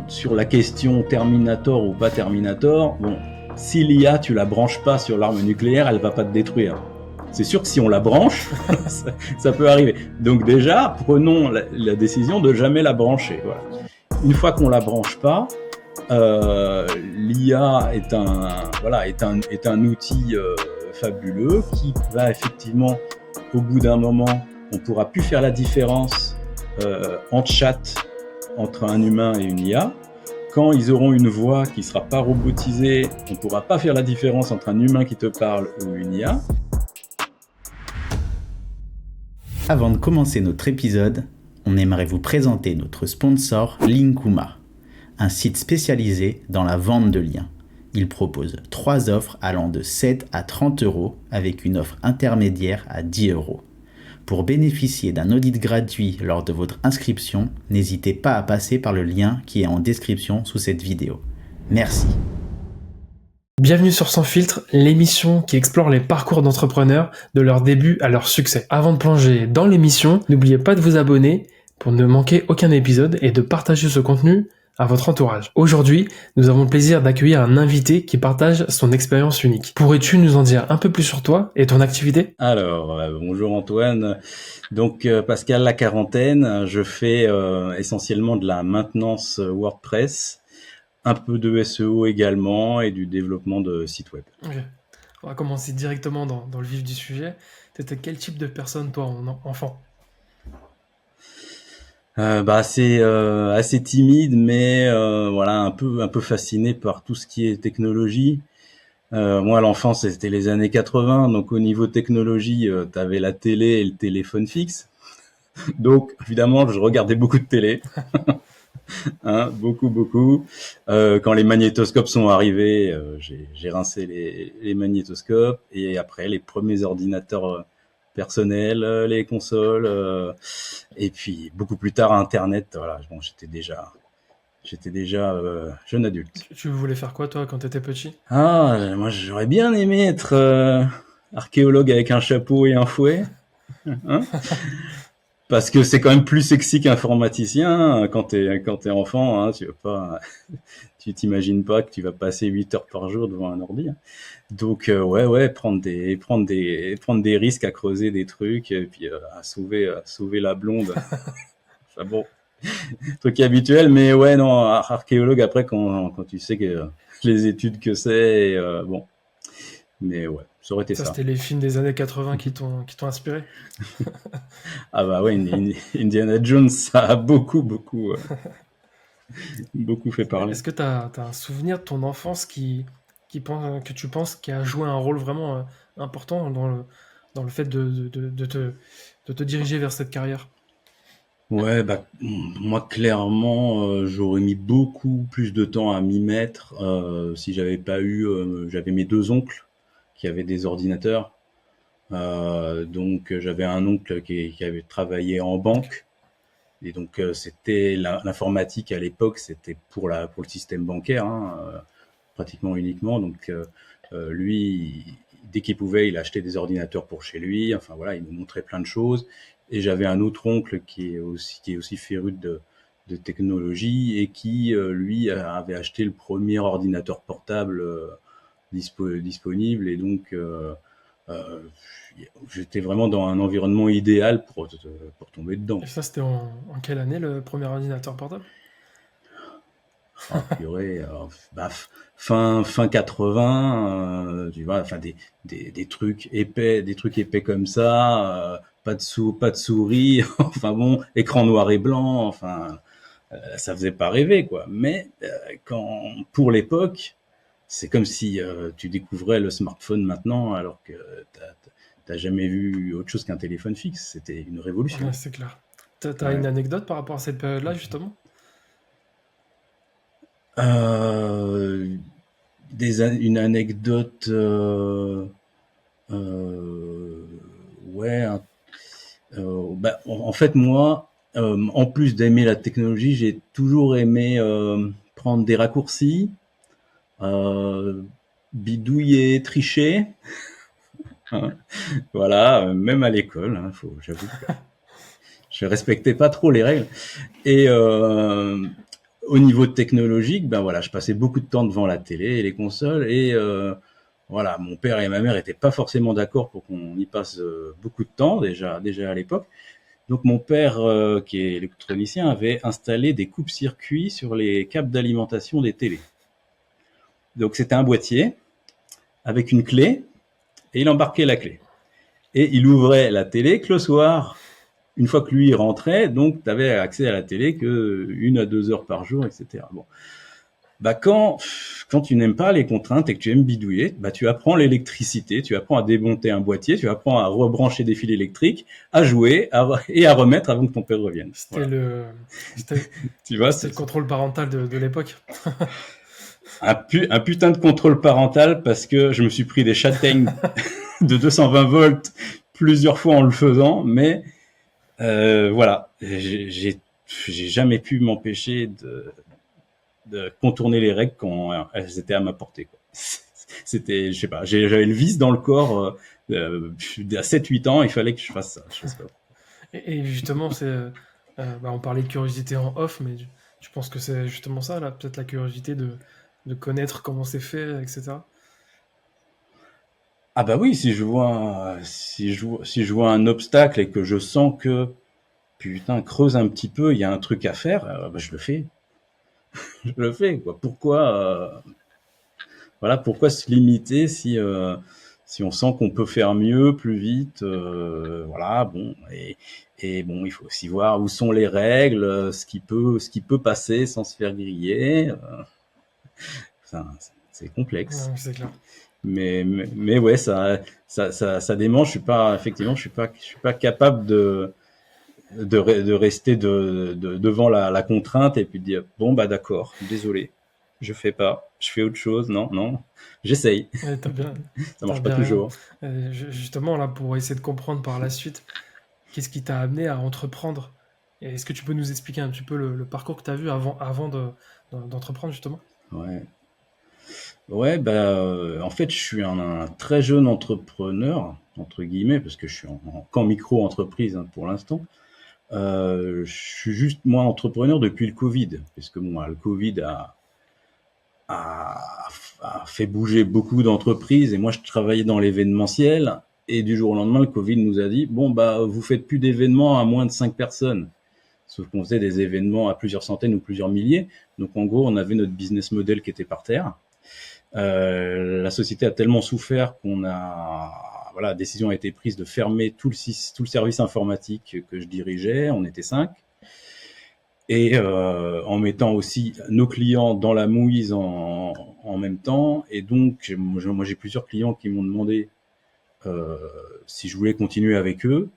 sur la question Terminator ou pas Terminator, bon, si l'IA, tu la branches pas sur l'arme nucléaire, elle va pas te détruire. C'est sûr que si on la branche, ça peut arriver. Donc déjà, prenons la décision de jamais la brancher. Voilà. Une fois qu'on la branche pas, l'IA est un outil fabuleux qui va effectivement, au bout d'un moment, on pourra plus faire la différence en chat entre un humain et une IA. Quand ils auront une voix qui sera pas robotisée, on pourra pas faire la différence entre un humain qui te parle ou une IA. Avant de commencer notre épisode, on aimerait vous présenter notre sponsor Linkuma, un site spécialisé dans la vente de liens. Il propose 3 offres allant de 7 à 30 € avec une offre intermédiaire à 10 €. Pour bénéficier d'un audit gratuit lors de votre inscription, n'hésitez pas à passer par le lien qui est en description sous cette vidéo. Merci. Bienvenue sur Sans Filtre, l'émission qui explore les parcours d'entrepreneurs de leur début à leur succès. Avant de plonger dans l'émission, n'oubliez pas de vous abonner pour ne manquer aucun épisode et de partager ce contenu à votre entourage. Aujourd'hui, nous avons le plaisir d'accueillir un invité qui partage son expérience unique. Pourrais-tu nous en dire un peu plus sur toi et ton activité ? Alors, bonjour Antoine. Donc, Pascal, la quarantaine, je fais essentiellement de la maintenance WordPress, un peu de SEO également et du développement de sites web. Ok. On va commencer directement dans le vif du sujet. T'étais quel type de personne, toi, enfant ? C'est assez timide, mais voilà, un peu fasciné par tout ce qui est technologie. Moi, à l'enfance, c'était les années 80, donc au niveau technologie, t'avais la télé et le téléphone fixe. Donc, évidemment, je regardais beaucoup de télé. Beaucoup. Quand les magnétoscopes sont arrivés, j'ai rincé les magnétoscopes, et après les premiers ordinateurs personnels, les consoles, et puis beaucoup plus tard Internet. Voilà, bon, j'étais déjà jeune adulte. Tu voulais faire quoi, toi, quand t'étais petit ? Moi, j'aurais bien aimé être archéologue avec un chapeau et un fouet. Hein, parce que c'est quand même plus sexy qu'informaticien quand t'es enfant, hein, tu t'imagines pas que tu vas passer 8 heures par jour devant un ordi. Hein. Donc prendre des risques à creuser des trucs et puis à sauver la blonde. Enfin bon, truc habituel, mais ouais non, archéologue après quand tu sais que les études que c'est, bon, mais ouais. Ça aurait été ça. C'était les films des années 80 qui t'ont inspiré. Ah bah ouais, Indiana Jones, ça a beaucoup fait parler. Est-ce que t'as un souvenir de ton enfance que tu penses qui a joué un rôle vraiment important dans le fait de te diriger vers cette carrière ? Ouais, moi clairement, j'aurais mis beaucoup plus de temps à m'y mettre si j'avais pas eu. J'avais mes 2 oncles qui avaient des ordinateurs. Donc j'avais un oncle qui avait travaillé en banque, et donc c'était l'informatique à l'époque, c'était pour le système bancaire, hein, pratiquement uniquement. Donc lui, dès qu'il pouvait, il achetait des ordinateurs pour chez lui. Enfin voilà, il nous montrait plein de choses. Et j'avais un autre oncle qui est aussi féru de technologie et qui lui avait acheté le premier ordinateur portable disponible, et donc j'étais vraiment dans un environnement idéal pour tomber dedans. Et ça, c'était en quelle année, le premier ordinateur portable ? Purée, fin 80, tu vois, enfin des trucs épais comme ça, pas de souris, enfin bon, écran noir et blanc, enfin ça faisait pas rêver quoi. Mais pour l'époque, c'est comme si tu découvrais le smartphone maintenant, alors que t'as jamais vu autre chose qu'un téléphone fixe. C'était une révolution. Ouais, c'est clair. T'as une anecdote par rapport à cette période-là, justement ? Une anecdote, ouais. En fait, moi, en plus d'aimer la technologie, j'ai toujours aimé prendre des raccourcis, bidouiller, tricher. Voilà, même à l'école, hein, j'avoue que je respectais pas trop les règles. Et au niveau technologique, ben voilà, je passais beaucoup de temps devant la télé et les consoles et voilà, mon père et ma mère étaient pas forcément d'accord pour qu'on y passe beaucoup de temps déjà à l'époque. Donc mon père, qui est électronicien, avait installé des coupes-circuits sur les câbles d'alimentation des télés. Donc c'était un boîtier avec une clé et il embarquait la clé. Et il ouvrait la télé que le soir. Une fois que lui rentrait, donc tu avais accès à la télé que 1 à 2 heures par jour, etc. Bon, bah quand tu n'aimes pas les contraintes et que tu aimes bidouiller, bah tu apprends l'électricité, tu apprends à démonter un boîtier, tu apprends à rebrancher des fils électriques, à jouer et à remettre avant que ton père revienne. C'était Voilà. c'était Tu vois, le contrôle parental de l'époque. un putain de contrôle parental parce que je me suis pris des châtaignes de 220 volts plusieurs fois en le faisant, mais voilà, j'ai jamais pu m'empêcher de contourner les règles quand elles étaient à ma portée, quoi. C'était, je sais pas, j'avais le vice dans le corps. À 7-8 ans, il fallait que je fasse ça. Je sais pas. Et justement, on parlait de curiosité en off, mais tu penses que c'est justement ça, là, peut-être la curiosité de connaître comment c'est fait, etc. Ah bah oui, si je vois un obstacle et que je sens que putain creuse un petit peu, il y a un truc à faire, bah je le fais. Je le fais, quoi. Pourquoi se limiter si on sent qu'on peut faire mieux, plus vite, voilà, bon, et bon, il faut aussi voir où sont les règles, ce qui peut passer sans se faire griller. C'est complexe. Ouais, c'est clair. Mais ouais, ça démange. Je suis pas capable de rester devant la contrainte et puis de dire bon bah d'accord, désolé, je fais pas, je fais autre chose, non, j'essaye. Ouais, Ça t'as marche pas bien raison. toujours. Justement, là, pour essayer de comprendre par la suite, qu'est-ce qui t'a amené à entreprendre? Et est-ce que tu peux nous expliquer un petit peu le parcours que tu as vu avant d'entreprendre, justement? Ouais. Ouais, bah en fait, je suis un très jeune entrepreneur entre guillemets parce que je suis qu'en micro-entreprise, hein, pour l'instant. Je suis juste moi entrepreneur depuis le Covid, parce que bon, le Covid a, a fait bouger beaucoup d'entreprises et moi je travaillais dans l'événementiel et du jour au lendemain le Covid nous a dit bon bah vous faites plus d'événements à moins de 5 personnes. Sauf qu'on faisait des événements à plusieurs centaines ou plusieurs milliers. Donc en gros on avait notre business model qui était par terre. La société a tellement souffert la décision a été prise de fermer tout le service informatique que je dirigeais. On était 5. Et en mettant aussi nos clients dans la mouise en même temps. Et donc, moi, j'ai plusieurs clients qui m'ont demandé si je voulais continuer avec eux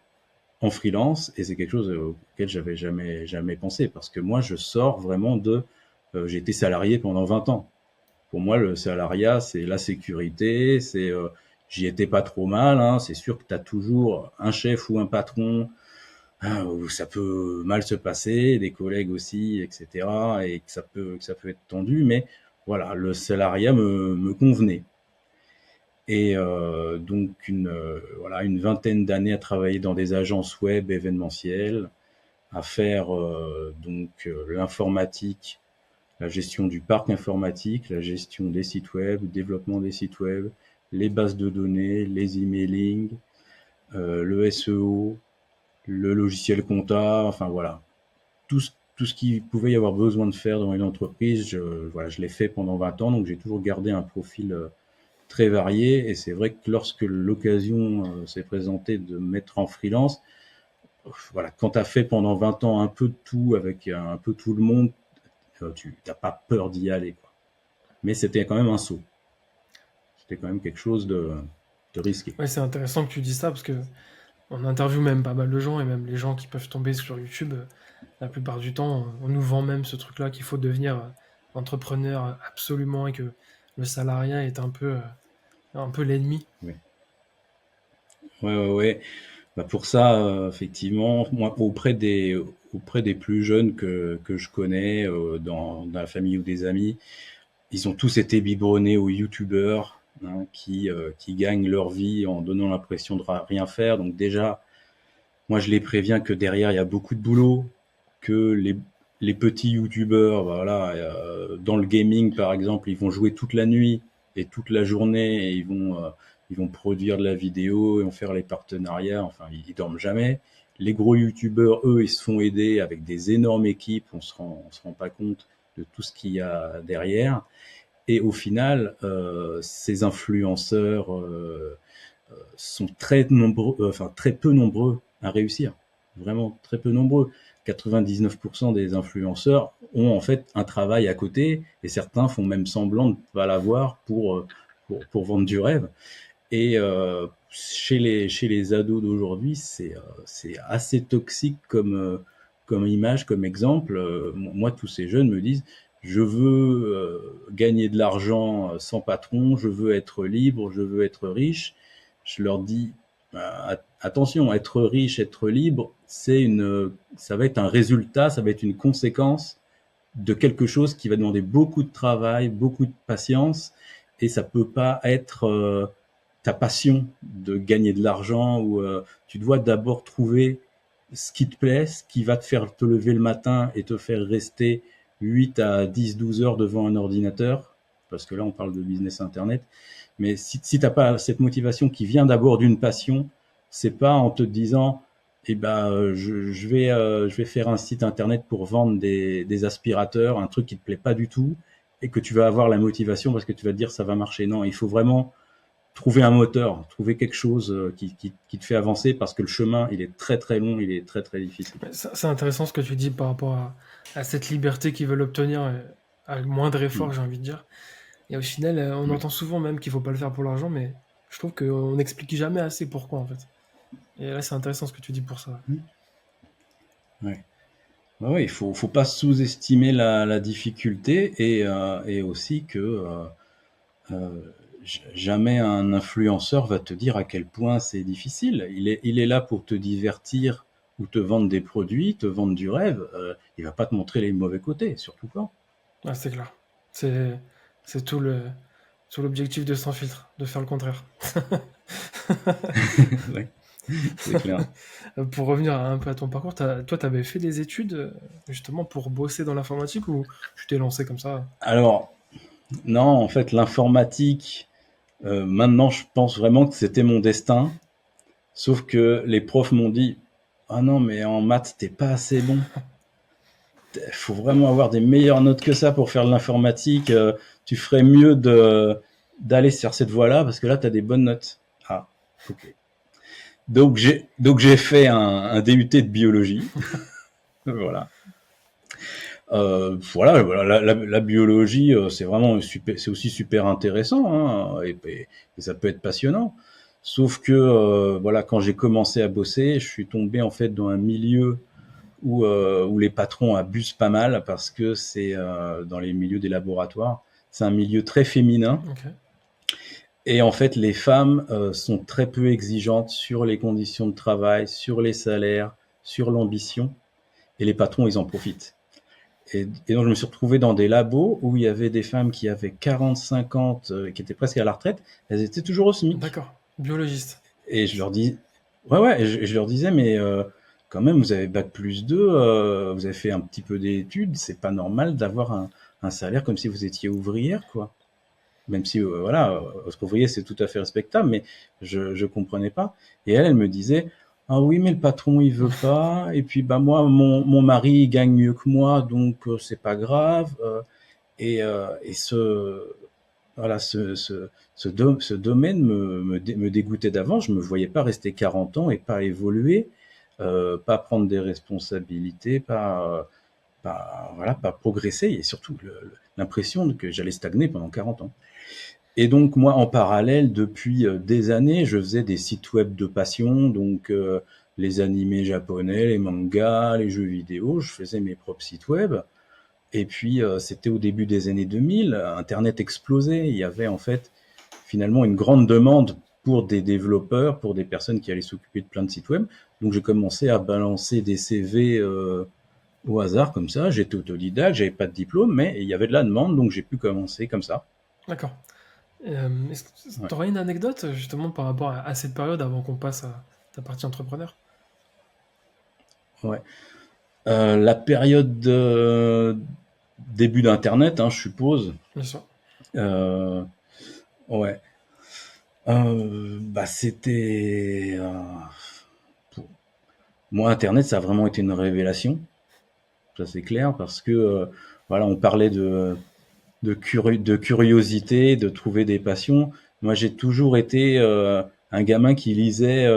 en freelance. Et c'est quelque chose auquel j'avais jamais pensé. Parce que moi, je sors vraiment j'ai été salarié pendant 20 ans. Pour moi, le salariat, c'est la sécurité, j'y étais pas trop mal, hein. C'est sûr que tu as toujours un chef ou un patron où ça peut mal se passer, des collègues aussi, etc. Et que ça peut être tendu, mais voilà, le salariat me convenait. Et donc une vingtaine d'années à travailler dans des agences web événementielles, à faire l'informatique, la gestion du parc informatique, la gestion des sites web, le développement des sites web, les bases de données, les emailing, le SEO, le logiciel compta, enfin voilà, tout ce qu'il pouvait y avoir besoin de faire dans une entreprise, je l'ai fait pendant 20 ans, donc j'ai toujours gardé un profil très varié, et c'est vrai que lorsque l'occasion s'est présentée de me mettre en freelance, voilà, quand tu as fait pendant 20 ans un peu de tout avec un peu tout le monde, tu n'as pas peur d'y aller, quoi. Mais c'était quand même un saut. C'était quand même quelque chose de risqué. Ouais, c'est intéressant que tu dis ça parce que on interviewe même pas mal de gens et même les gens qui peuvent tomber sur YouTube, la plupart du temps, on nous vend même ce truc-là qu'il faut devenir entrepreneur absolument et que le salariat est un peu l'ennemi. Ouais. Ouais. Bah pour ça, effectivement, moi, auprès des plus jeunes que je connais, dans la famille ou des amis, ils ont tous été biberonnés aux youtubeurs, hein, qui gagnent leur vie en donnant l'impression de rien faire. Donc déjà, moi, je les préviens que derrière, il y a beaucoup de boulot, que les petits youtubeurs, voilà, dans le gaming par exemple, ils vont jouer toute la nuit et toute la journée et ils vont produire de la vidéo, ils vont faire les partenariats, enfin ils dorment jamais. Les gros youtubeurs, eux, ils se font aider avec des énormes équipes, on se rend pas compte de tout ce qu'il y a derrière. Et au final, ces influenceurs sont très nombreux, enfin très peu nombreux à réussir. Vraiment très peu nombreux. 99% des influenceurs ont en fait un travail à côté et certains font même semblant de ne pas l'avoir pour vendre du rêve. Et chez les ados d'aujourd'hui, c'est assez toxique comme image, comme exemple. Moi, tous ces jeunes me disent, je veux gagner de l'argent sans patron, je veux être libre, je veux être riche. Je leur dis, attention, être riche, être libre, ça va être un résultat, ça va être une conséquence de quelque chose qui va demander beaucoup de travail, beaucoup de patience, et ça peut pas être ta passion de gagner de l'argent ou tu dois d'abord trouver ce qui te plaît, ce qui va te faire te lever le matin et te faire rester 8 à 10, 12 heures devant un ordinateur, parce que là on parle de business internet, mais si t'as pas cette motivation qui vient d'abord d'une passion, c'est pas en te disant je vais faire un site internet pour vendre des aspirateurs, un truc qui te plaît pas du tout, et que tu vas avoir la motivation parce que tu vas te dire ça va marcher. Non, il faut vraiment trouver un moteur, trouver quelque chose qui te fait avancer parce que le chemin, il est très très long, il est très très difficile. C'est intéressant ce que tu dis par rapport à cette liberté qu'ils veulent obtenir à moindre effort, j'ai envie de dire. Et au final, on Oui, entend souvent même qu'il faut pas le faire pour l'argent, mais je trouve qu'on n'explique jamais assez pourquoi en fait. Et là, c'est intéressant ce que tu dis pour ça. ouais. Ouais, il faut pas sous-estimer la difficulté et aussi que jamais un influenceur va te dire à quel point c'est difficile. Il est là pour te divertir ou te vendre des produits, te vendre du rêve. Il va pas te montrer les mauvais côtés, surtout pas. Ah, c'est clair. C'est, c'est tout l'objectif de Sans Filtre, de faire le contraire. Ouais, c'est clair. Pour revenir un peu à ton parcours, toi, tu avais fait des études justement pour bosser dans l'informatique ou tu t'es lancé comme ça? Alors, non, en fait, l'informatique, maintenant, je pense vraiment que c'était mon destin. Sauf que les profs m'ont dit, ah non, mais en maths, t'es pas assez bon. Faut vraiment avoir des meilleures notes que ça pour faire de l'informatique. Tu ferais mieux d'aller sur cette voie-là parce que là, tu as des bonnes notes. Ah, ok. Donc j'ai fait un DUT de biologie. Voilà. La biologie, c'est vraiment super, c'est aussi super intéressant hein, et ça peut être passionnant. Sauf que voilà, quand j'ai commencé à bosser, je suis tombé en fait dans un milieu où les patrons abusent pas mal parce que c'est dans les milieux des laboratoires, c'est un milieu très féminin Ok. et en fait les femmes sont très peu exigeantes sur les conditions de travail, sur les salaires, sur l'ambition et les patrons ils en profitent. Et donc je me suis retrouvé dans des labos où il y avait des femmes qui avaient 40, 50, qui étaient presque à la retraite, elles étaient toujours au SMIC. D'accord. Biologiste. Et je leur dis, ouais, et je leur disais, mais quand même, vous avez bac plus 2, vous avez fait un petit peu d'études, c'est pas normal d'avoir un salaire comme si vous étiez ouvrière, quoi. Même si, voilà, ouvrier, c'est tout à fait respectable, mais je comprenais pas. Et elle me disait, ah oui, mais le patron, il veut pas, et puis, bah, moi, mon mari, il gagne mieux que moi, donc c'est pas grave. Et voilà, ce domaine me dégoûtait d'avant. Je me voyais pas rester 40 ans et pas évoluer, pas prendre des responsabilités, pas progresser et surtout l'impression que j'allais stagner pendant 40 ans. Et donc moi, en parallèle, depuis des années, je faisais des sites web de passion, donc les animés japonais, les mangas, les jeux vidéo. Je faisais mes propres sites web. Et puis, c'était au début des années 2000, Internet explosait. Il y avait en fait finalement une grande demande pour des développeurs, pour des personnes qui allaient s'occuper de plein de sites web. Donc, j'ai commencé à balancer des CV au hasard comme ça. J'étais autodidacte, j'avais pas de diplôme, mais il y avait de la demande, donc j'ai pu commencer comme ça. D'accord. Est-ce que Ouais. tu aurais une anecdote justement par rapport à cette période avant qu'on passe à ta partie entrepreneur? Ouais. La période début d'internet, hein, je suppose. Bien sûr. Euh, ouais. Bah c'était pour moi internet, ça a vraiment été une révélation. Ça c'est clair parce que voilà, on parlait de curiosité, de trouver des passions. Moi, j'ai toujours été un gamin qui lisait,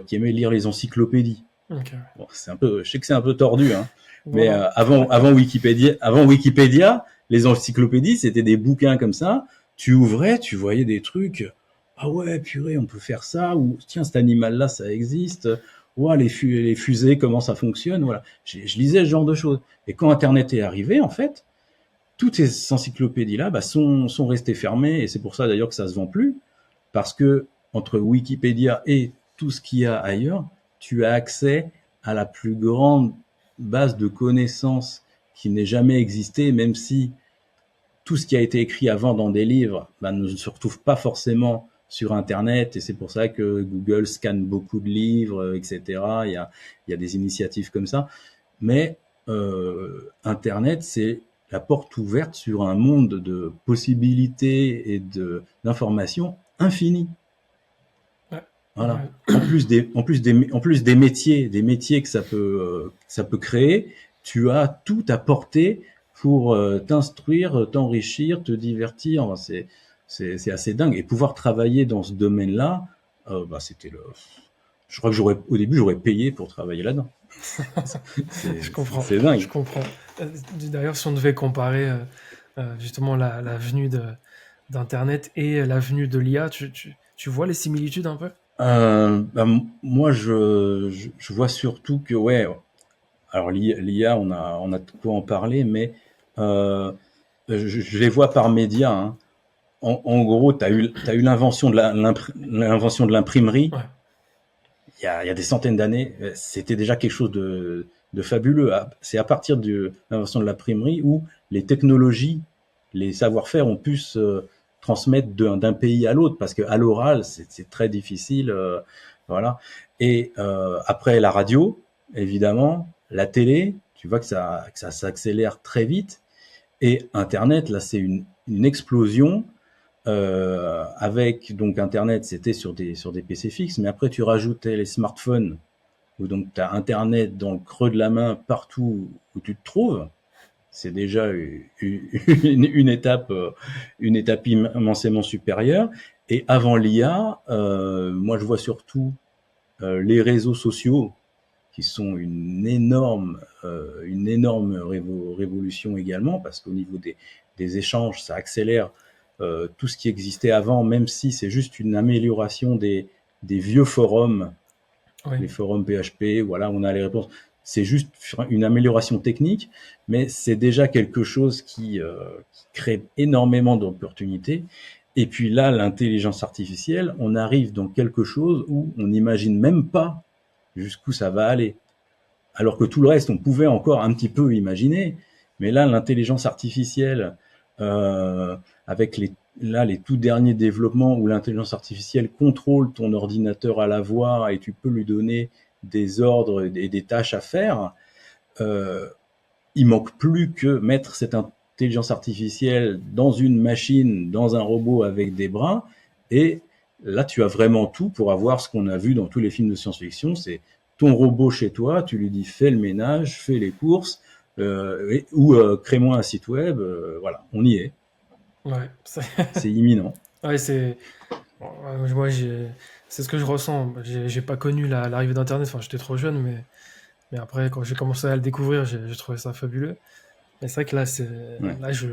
qui aimait lire les encyclopédies. Ok. Bon, c'est un peu, je sais que c'est un peu tordu, hein, mais Voilà. avant Wikipédia, les encyclopédies, c'était des bouquins comme ça. Tu ouvrais, tu voyais des trucs. Ah ouais, purée, on peut faire ça. Ou tiens, cet animal-là, ça existe. Ouais, les fusées, comment ça fonctionne. Voilà, je lisais ce genre de choses. Et quand Internet est arrivé, en fait, toutes ces encyclopédies-là sont restées fermées, et c'est pour ça d'ailleurs que ça se vend plus, parce que entre Wikipédia et tout ce qu'il y a ailleurs, tu as accès à la plus grande base de connaissances qui n'ait jamais existé, même si tout ce qui a été écrit avant dans des livres ne se retrouve pas forcément sur Internet, et c'est pour ça que Google scanne beaucoup de livres, etc. Il y a des initiatives comme ça. Mais Internet, c'est la porte ouverte sur un monde de possibilités et d'informations infinies. Ouais. Voilà. Ouais. En plus des métiers que ça peut créer, tu as tout à portée pour t'instruire, t'enrichir, te divertir. Enfin, c'est assez dingue. Et pouvoir travailler dans ce domaine-là, c'était le. Je crois que au début, j'aurais payé pour travailler là-dedans. Je comprends. C'est dingue. Je comprends. D'ailleurs, si on devait comparer justement la venue d'Internet et la venue de l'IA, tu vois les similitudes un peu? Moi, je vois surtout que, ouais, alors l'IA, on a de quoi en parler, mais euh, je les vois par médias, hein. En gros, t'as eu l'invention de l'imprimerie. Ouais. Il y a des centaines d'années, c'était déjà quelque chose de fabuleux. C'est à partir de l'invention de l'imprimerie où les technologies, les savoir-faire ont pu se transmettre d'un pays à l'autre, parce que à l'oral, c'est très difficile. Voilà. Et après la radio, évidemment, la télé, tu vois que ça s'accélère très vite. Et Internet, là, c'est une explosion. Avec donc Internet, c'était sur des PC fixes, mais après tu rajoutais les smartphones, où donc tu as Internet dans le creux de la main partout où tu te trouves. C'est déjà une étape immensément supérieure. Et avant l'IA, moi je vois surtout les réseaux sociaux qui sont une énorme révolution également, parce qu'au niveau des échanges, ça accélère tout ce qui existait avant, même si c'est juste une amélioration des vieux forums, Oui. les forums PHP, voilà, on a les réponses. C'est juste une amélioration technique, mais c'est déjà quelque chose qui crée énormément d'opportunités. Et puis là, l'intelligence artificielle, on arrive dans quelque chose où on n'imagine même pas jusqu'où ça va aller. Alors que tout le reste, on pouvait encore un petit peu imaginer. Mais là, l'intelligence artificielle, euh, avec les tout derniers développements où l'intelligence artificielle contrôle ton ordinateur à la voix et tu peux lui donner des ordres et des tâches à faire, euh, il manque plus que mettre cette intelligence artificielle dans une machine, dans un robot avec des bras, et là tu as vraiment tout pour avoir ce qu'on a vu dans tous les films de science-fiction, c'est ton robot chez toi, tu lui dis fais le ménage, fais les courses, ou crée-moi un site web, voilà, on y est, Ouais. c'est imminent. Ouais, moi, c'est ce que je ressens. J'ai pas connu l'arrivée d'Internet. Enfin, j'étais trop jeune, mais après, quand j'ai commencé à le découvrir, j'ai trouvé ça fabuleux. Mais c'est vrai que là, Ouais. là, je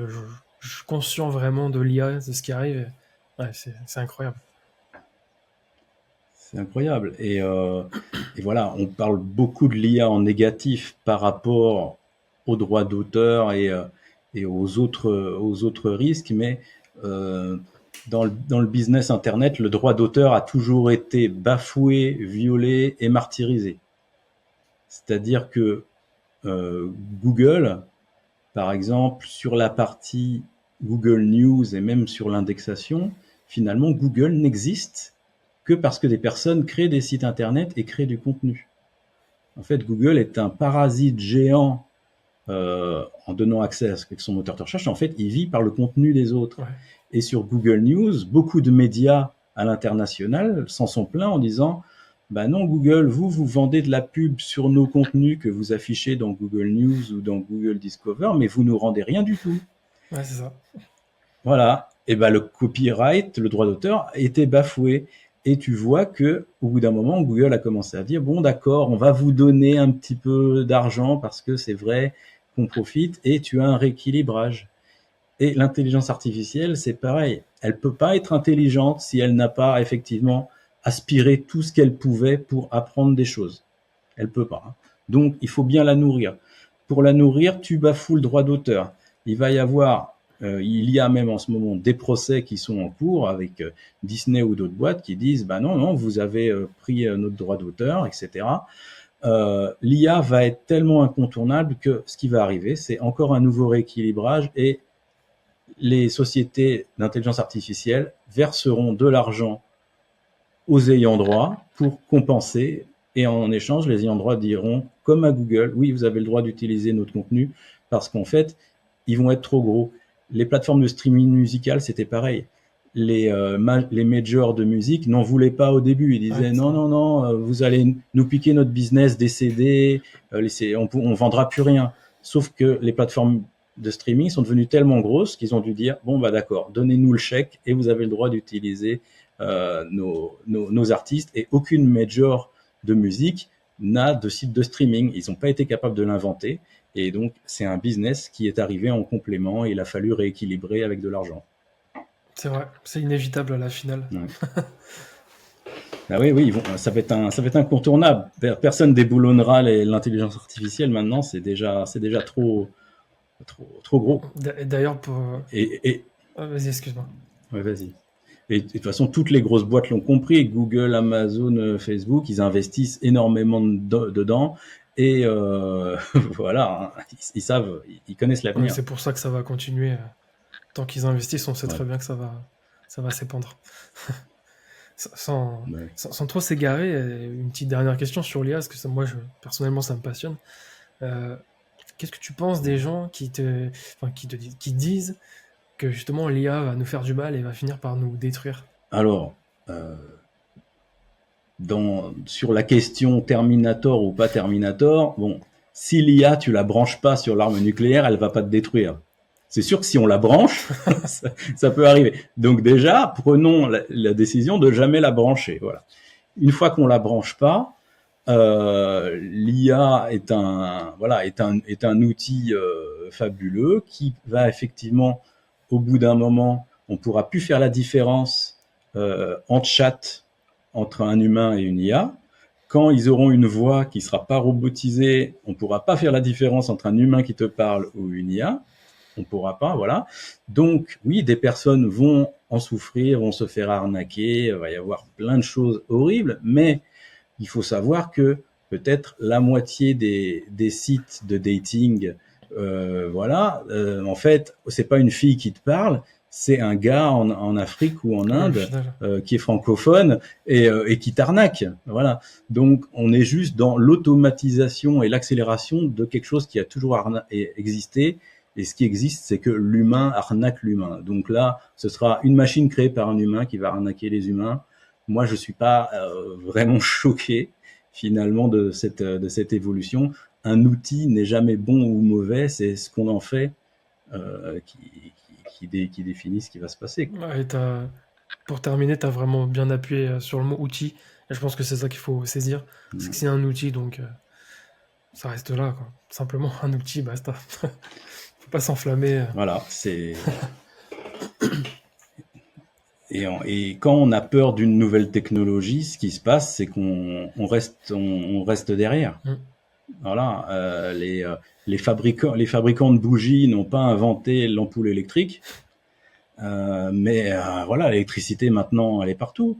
suis conscient vraiment de l'IA, de ce qui arrive. Ouais, c'est incroyable. C'est incroyable. Et voilà, on parle beaucoup de l'IA en négatif par rapport aux droits d'auteur et aux autres risques, mais euh, dans le business Internet, le droit d'auteur a toujours été bafoué, violé et martyrisé. C'est-à-dire que Google, par exemple, sur la partie Google News et même sur l'indexation, finalement, Google n'existe que parce que des personnes créent des sites internet et créent du contenu. En fait, Google est un parasite géant en donnant accès à son moteur de recherche. En fait, il vit par le contenu des autres. Ouais. Et sur Google News, beaucoup de médias à l'international s'en sont plaints en disant bah non, Google, vous vendez de la pub sur nos contenus que vous affichez dans Google News ou dans Google Discover, mais vous nous rendez rien du tout. Ouais, c'est ça. Voilà. Et ben le copyright, le droit d'auteur, était bafoué. Et tu vois que au bout d'un moment, Google a commencé à dire bon, d'accord, on va vous donner un petit peu d'argent parce que c'est vrai qu'on profite et tu as un rééquilibrage. Et l'intelligence artificielle, c'est pareil. Elle peut pas être intelligente si elle n'a pas effectivement aspiré tout ce qu'elle pouvait pour apprendre des choses. Elle peut pas. Donc, il faut bien la nourrir. Pour la nourrir, tu bafoues le droit d'auteur. Il va y avoir, il y a même en ce moment des procès qui sont en cours avec Disney ou d'autres boîtes qui disent, bah non, vous avez pris notre droit d'auteur, etc. L'IA va être tellement incontournable que ce qui va arriver, c'est encore un nouveau rééquilibrage et les sociétés d'intelligence artificielle verseront de l'argent aux ayants droit pour compenser. Et en échange, les ayants droit diront, comme à Google, oui, vous avez le droit d'utiliser notre contenu parce qu'en fait, ils vont être trop gros. Les plateformes de streaming musical, c'était pareil. Les majors de musique n'en voulaient pas au début. Ils disaient non, vous allez nous piquer notre business des CD, on vendra plus rien. Sauf que les plateformes de streaming sont devenues tellement grosses qu'ils ont dû dire bon bah d'accord, donnez-nous le chèque et vous avez le droit d'utiliser nos artistes. Et aucune major de musique n'a de site de streaming. Ils n'ont pas été capables de l'inventer. Et donc, c'est un business qui est arrivé en complément et il a fallu rééquilibrer avec de l'argent. C'est vrai, c'est inévitable à la finale. Ouais. Ah oui, ça va être incontournable. Personne déboulonnera l'intelligence artificielle maintenant. C'est déjà trop gros. D'ailleurs, pour. Vas-y, excuse-moi. Ouais, vas-y. Et de toute façon, toutes les grosses boîtes l'ont compris. Google, Amazon, Facebook, ils investissent énormément dedans. Et voilà, ils savent, ils connaissent l'avenir. Ouais, c'est pour ça que ça va continuer. Tant qu'ils investissent, on sait très bien que ça va s'épandre. Sans trop s'égarer, une petite dernière question sur l'IA, parce que moi, personnellement, ça me passionne. Qu'est-ce que tu penses des gens qui disent que justement l'IA va nous faire du mal et va finir par nous détruire? Alors, sur la question Terminator ou pas Terminator, bon, si l'IA, tu la branches pas sur l'arme nucléaire, elle va pas te détruire. C'est sûr que si on la branche, ça peut arriver. Donc déjà, prenons la décision de jamais la brancher. Voilà. Une fois qu'on la branche pas, l'IA est un outil fabuleux qui va effectivement, au bout d'un moment, on pourra plus faire la différence en chat entre un humain et une IA. Quand ils auront une voix qui sera pas robotisée, on pourra pas faire la différence entre un humain qui te parle ou une IA. On pourra pas, voilà. Donc, oui, des personnes vont en souffrir, vont se faire arnaquer, il va y avoir plein de choses horribles, mais il faut savoir que peut-être la moitié des sites de dating, en fait, c'est pas une fille qui te parle, c'est un gars en Afrique ou en Inde qui est francophone et qui t'arnaque. Voilà. Donc, on est juste dans l'automatisation et l'accélération de quelque chose qui a toujours existé. Et ce qui existe, c'est que l'humain arnaque l'humain. Donc là, ce sera une machine créée par un humain qui va arnaquer les humains. Moi, je suis pas vraiment choqué finalement de cette évolution. Un outil n'est jamais bon ou mauvais, c'est ce qu'on en fait qui définit ce qui va se passer. Ouais, pour terminer, tu as vraiment bien appuyé sur le mot outil. Et je pense que c'est ça qu'il faut saisir. C'est que c'est un outil, donc ça reste là, quoi. Simplement un outil, basta. Faut pas s'enflammer. Voilà, c'est... Et quand on a peur d'une nouvelle technologie, ce qui se passe, c'est qu'on reste derrière. Voilà, les fabricants de bougies n'ont pas inventé l'ampoule électrique, mais voilà, l'électricité maintenant, elle est partout.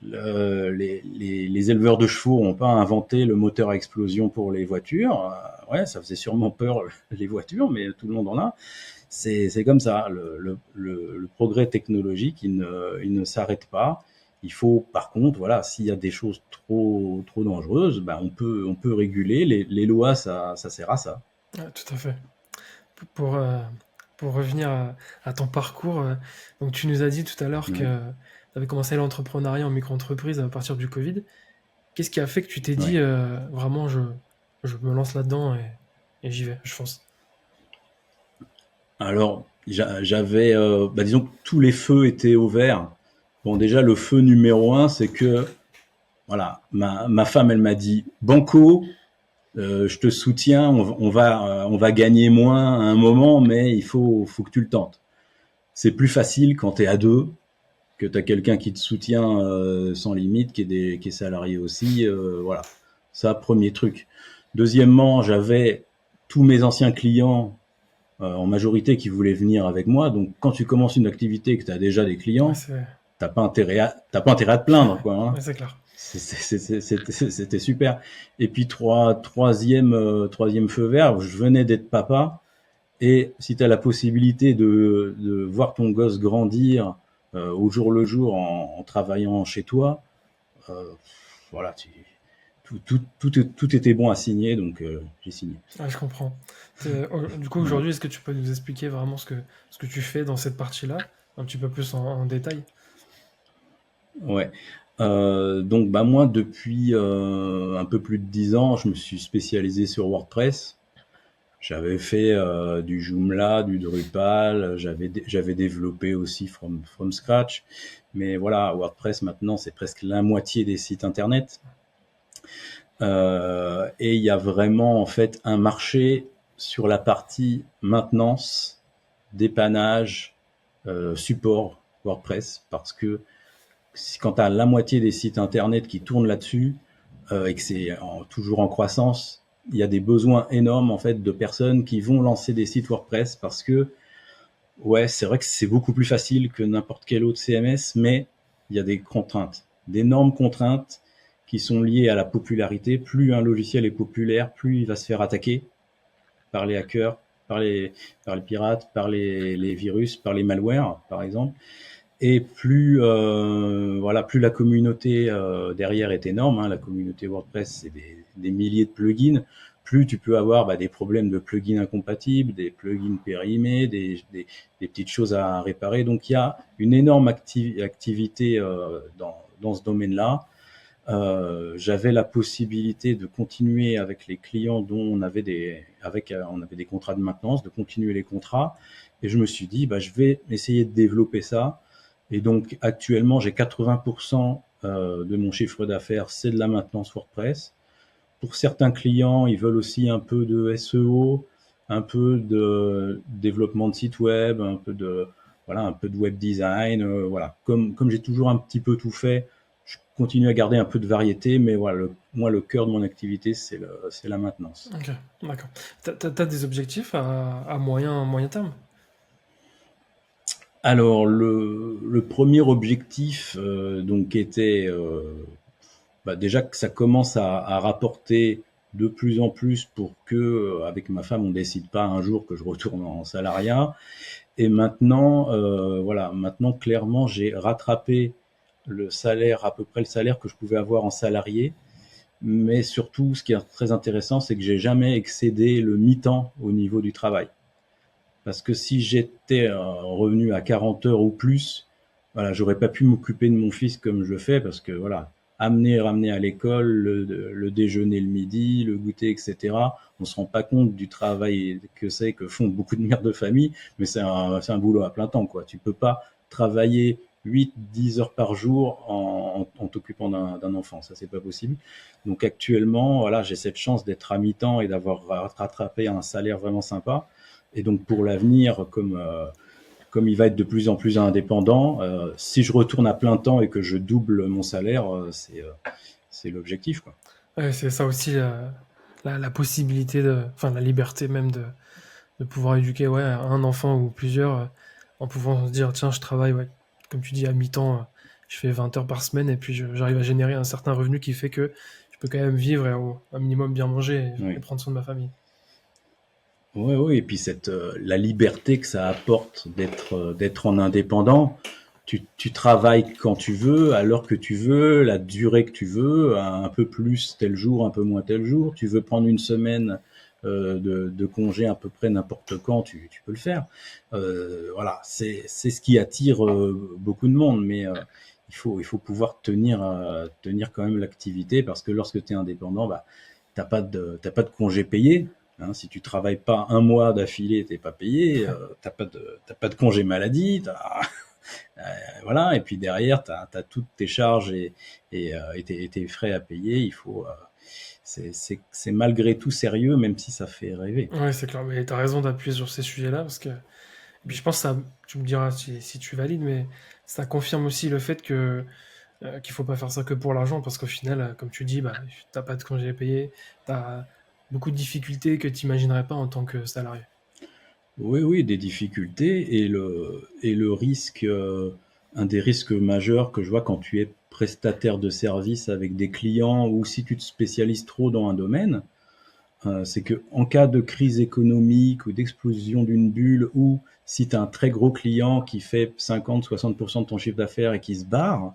Les éleveurs de chevaux n'ont pas inventé le moteur à explosion pour les voitures. Ouais, ça faisait sûrement peur les voitures, mais tout le monde en a. C'est comme ça. Le progrès technologique, il ne s'arrête pas. Il faut, par contre, voilà, s'il y a des choses trop dangereuses, on peut réguler. Les lois, ça sert à ça. Ouais, tout à fait. Pour, euh, pour revenir à ton parcours, donc tu nous as dit tout à l'heure que Ouais, tu avais commencé l'entrepreneuriat en micro-entreprise à partir du Covid. Qu'est-ce qui a fait que tu t'es dit, ouais. vraiment, je me lance là-dedans et j'y vais, je fonce? Alors, j'avais, disons que tous les feux étaient au vert. Bon, déjà, le feu numéro un, c'est que, voilà, ma femme, elle m'a dit, Banco, je te soutiens, on va gagner moins à un moment, mais faut que tu le tentes. C'est plus facile quand tu es à deux, que tu as quelqu'un qui te soutient sans limite, qui est salarié aussi. Voilà, ça, premier truc. Deuxièmement, j'avais tous mes anciens clients en majorité qui voulaient venir avec moi. Donc, quand tu commences une activité et que tu as déjà des Ouais, clients, c'est t'as pas intérêt à te plaindre, quoi. Hein. ouais, c'est clair. C'était super. Et puis troisième feu vert, je venais d'être papa. Et si tu as la possibilité de voir ton gosse grandir au jour le jour en travaillant chez toi, euh, voilà, tout était bon à signer, donc j'ai signé. Ouais, je comprends. Du coup, Ouais. aujourd'hui, est-ce que tu peux nous expliquer vraiment ce que tu fais dans cette partie-là, un petit peu plus en détail? Ouais. Donc moi depuis un peu plus de 10 ans, je me suis spécialisé sur WordPress. J'avais fait du Joomla, du Drupal, j'avais développé aussi from scratch. Mais voilà, WordPress maintenant c'est presque la moitié des sites internet. Et il y a vraiment en fait un marché sur la partie maintenance, dépannage, support WordPress, parce que quand tu as la moitié des sites internet qui tournent là-dessus et que c'est toujours en croissance, il y a des besoins énormes en fait de personnes qui vont lancer des sites WordPress parce que ouais, c'est vrai que c'est beaucoup plus facile que n'importe quel autre CMS, mais il y a des contraintes, d'énormes contraintes qui sont liées à la popularité. Plus un logiciel est populaire, plus il va se faire attaquer par les hackers, par les pirates, par les virus, par les malwares, par exemple. Et plus voilà, plus la communauté derrière est énorme, hein, la communauté WordPress, c'est des milliers de plugins. Plus tu peux avoir des problèmes de plugins incompatibles, des plugins périmés, des petites choses à réparer. Donc il y a une énorme activité dans ce domaine-là. J'avais la possibilité de continuer avec les clients dont on avait des contrats de maintenance, de continuer les contrats. Et je me suis dit, je vais essayer de développer ça. Et donc actuellement, j'ai 80% de mon chiffre d'affaires, c'est de la maintenance WordPress. Pour certains clients, ils veulent aussi un peu de SEO, un peu de développement de site web, un peu de web design. Voilà, comme j'ai toujours un petit peu tout fait, je continue à garder un peu de variété, mais voilà, moi le cœur de mon activité, c'est la maintenance. Ok, d'accord. T'as des objectifs à moyen terme? Alors le premier objectif donc était déjà que ça commence à rapporter de plus en plus pour que avec ma femme on décide pas un jour que je retourne en salariat. Et maintenant voilà, maintenant clairement j'ai rattrapé le salaire, à peu près le salaire que je pouvais avoir en salarié. Mais surtout, ce qui est très intéressant, c'est que j'ai jamais excédé le mi-temps au niveau du travail. Parce que si j'étais revenu à 40 heures ou plus, voilà, j'aurais pas pu m'occuper de mon fils comme je le fais, parce que voilà, amener, ramener à l'école, le déjeuner le midi, le goûter, etc. On se rend pas compte du travail que font beaucoup de mères de famille, mais c'est un boulot à plein temps, quoi. Tu peux pas travailler 8-10 heures par jour en t'occupant d'un enfant, ça c'est pas possible. Donc actuellement, voilà, j'ai cette chance d'être à mi-temps et d'avoir rattrapé un salaire vraiment sympa. Et donc pour l'avenir, comme il va être de plus en plus indépendant, si je retourne à plein temps et que je double mon salaire, c'est l'objectif, quoi. Ouais, c'est ça aussi la possibilité enfin la liberté même de pouvoir éduquer ouais, un enfant ou plusieurs en pouvant se dire tiens je travaille ouais, comme tu dis à mi-temps, je fais 20 heures par semaine et puis j'arrive à générer un certain revenu qui fait que je peux quand même vivre et au un minimum bien manger et Oui, prendre soin de ma famille. ouais, ouais. Et puis la liberté que ça apporte d'être en indépendant. tu travailles quand tu veux, à l'heure que tu veux, la durée que tu veux, un peu plus tel jour, un peu moins tel jour. Tu veux prendre une semaine de congé à peu près n'importe quand, tu peux le faire. Voilà, c'est ce qui attire beaucoup de monde, mais il faut pouvoir tenir quand même l'activité, parce que lorsque tu es indépendant, bah, t'as pas de congé payé. Hein, si tu travailles pas un mois d'affilée, t'es pas payé. T'as pas de congé maladie. Voilà. Et puis derrière, t'as toutes tes charges et tes frais à payer. Il faut, c'est malgré tout sérieux, même si ça fait rêver. Ouais, c'est clair, mais t'as raison d'appuyer sur ces sujets-là, parce que... Et puis je pense que ça, tu me diras si tu valides, mais ça confirme aussi le fait que qu'il faut pas faire ça que pour l'argent, parce qu'au final, comme tu dis, bah, t'as pas de congé payé, t'as beaucoup de difficultés que tu imaginerais pas en tant que salarié. Oui, oui, des difficultés et le risque, un des risques majeurs que je vois quand tu es prestataire de service avec des clients, ou si tu te spécialises trop dans un domaine, c'est que en cas de crise économique ou d'explosion d'une bulle, ou si tu as un très gros client qui fait 50-60% de ton chiffre d'affaires et qui se barre,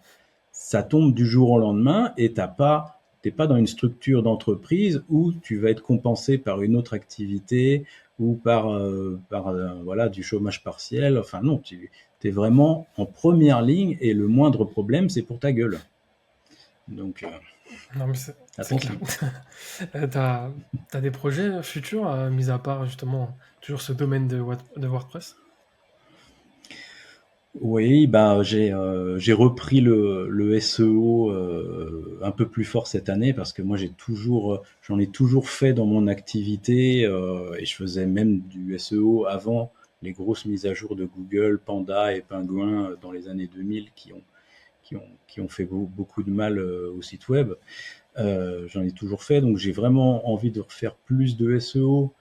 ça tombe du jour au lendemain et t'es pas dans une structure d'entreprise où tu vas être compensé par une autre activité ou voilà, du chômage partiel. Enfin non, tu es vraiment en première ligne et le moindre problème, c'est pour ta gueule. Donc Non, mais c'est clair. attention. T'as des projets futurs, mis à part justement toujours ce domaine de WordPress? Oui, bah j'ai repris le SEO un peu plus fort cette année, parce que moi j'en ai toujours fait dans mon activité, et je faisais même du SEO avant les grosses mises à jour de Google, Panda et Pingouin dans les années 2000, qui ont fait beaucoup de mal au site web. J'en ai toujours fait, donc j'ai vraiment envie de refaire plus de SEO.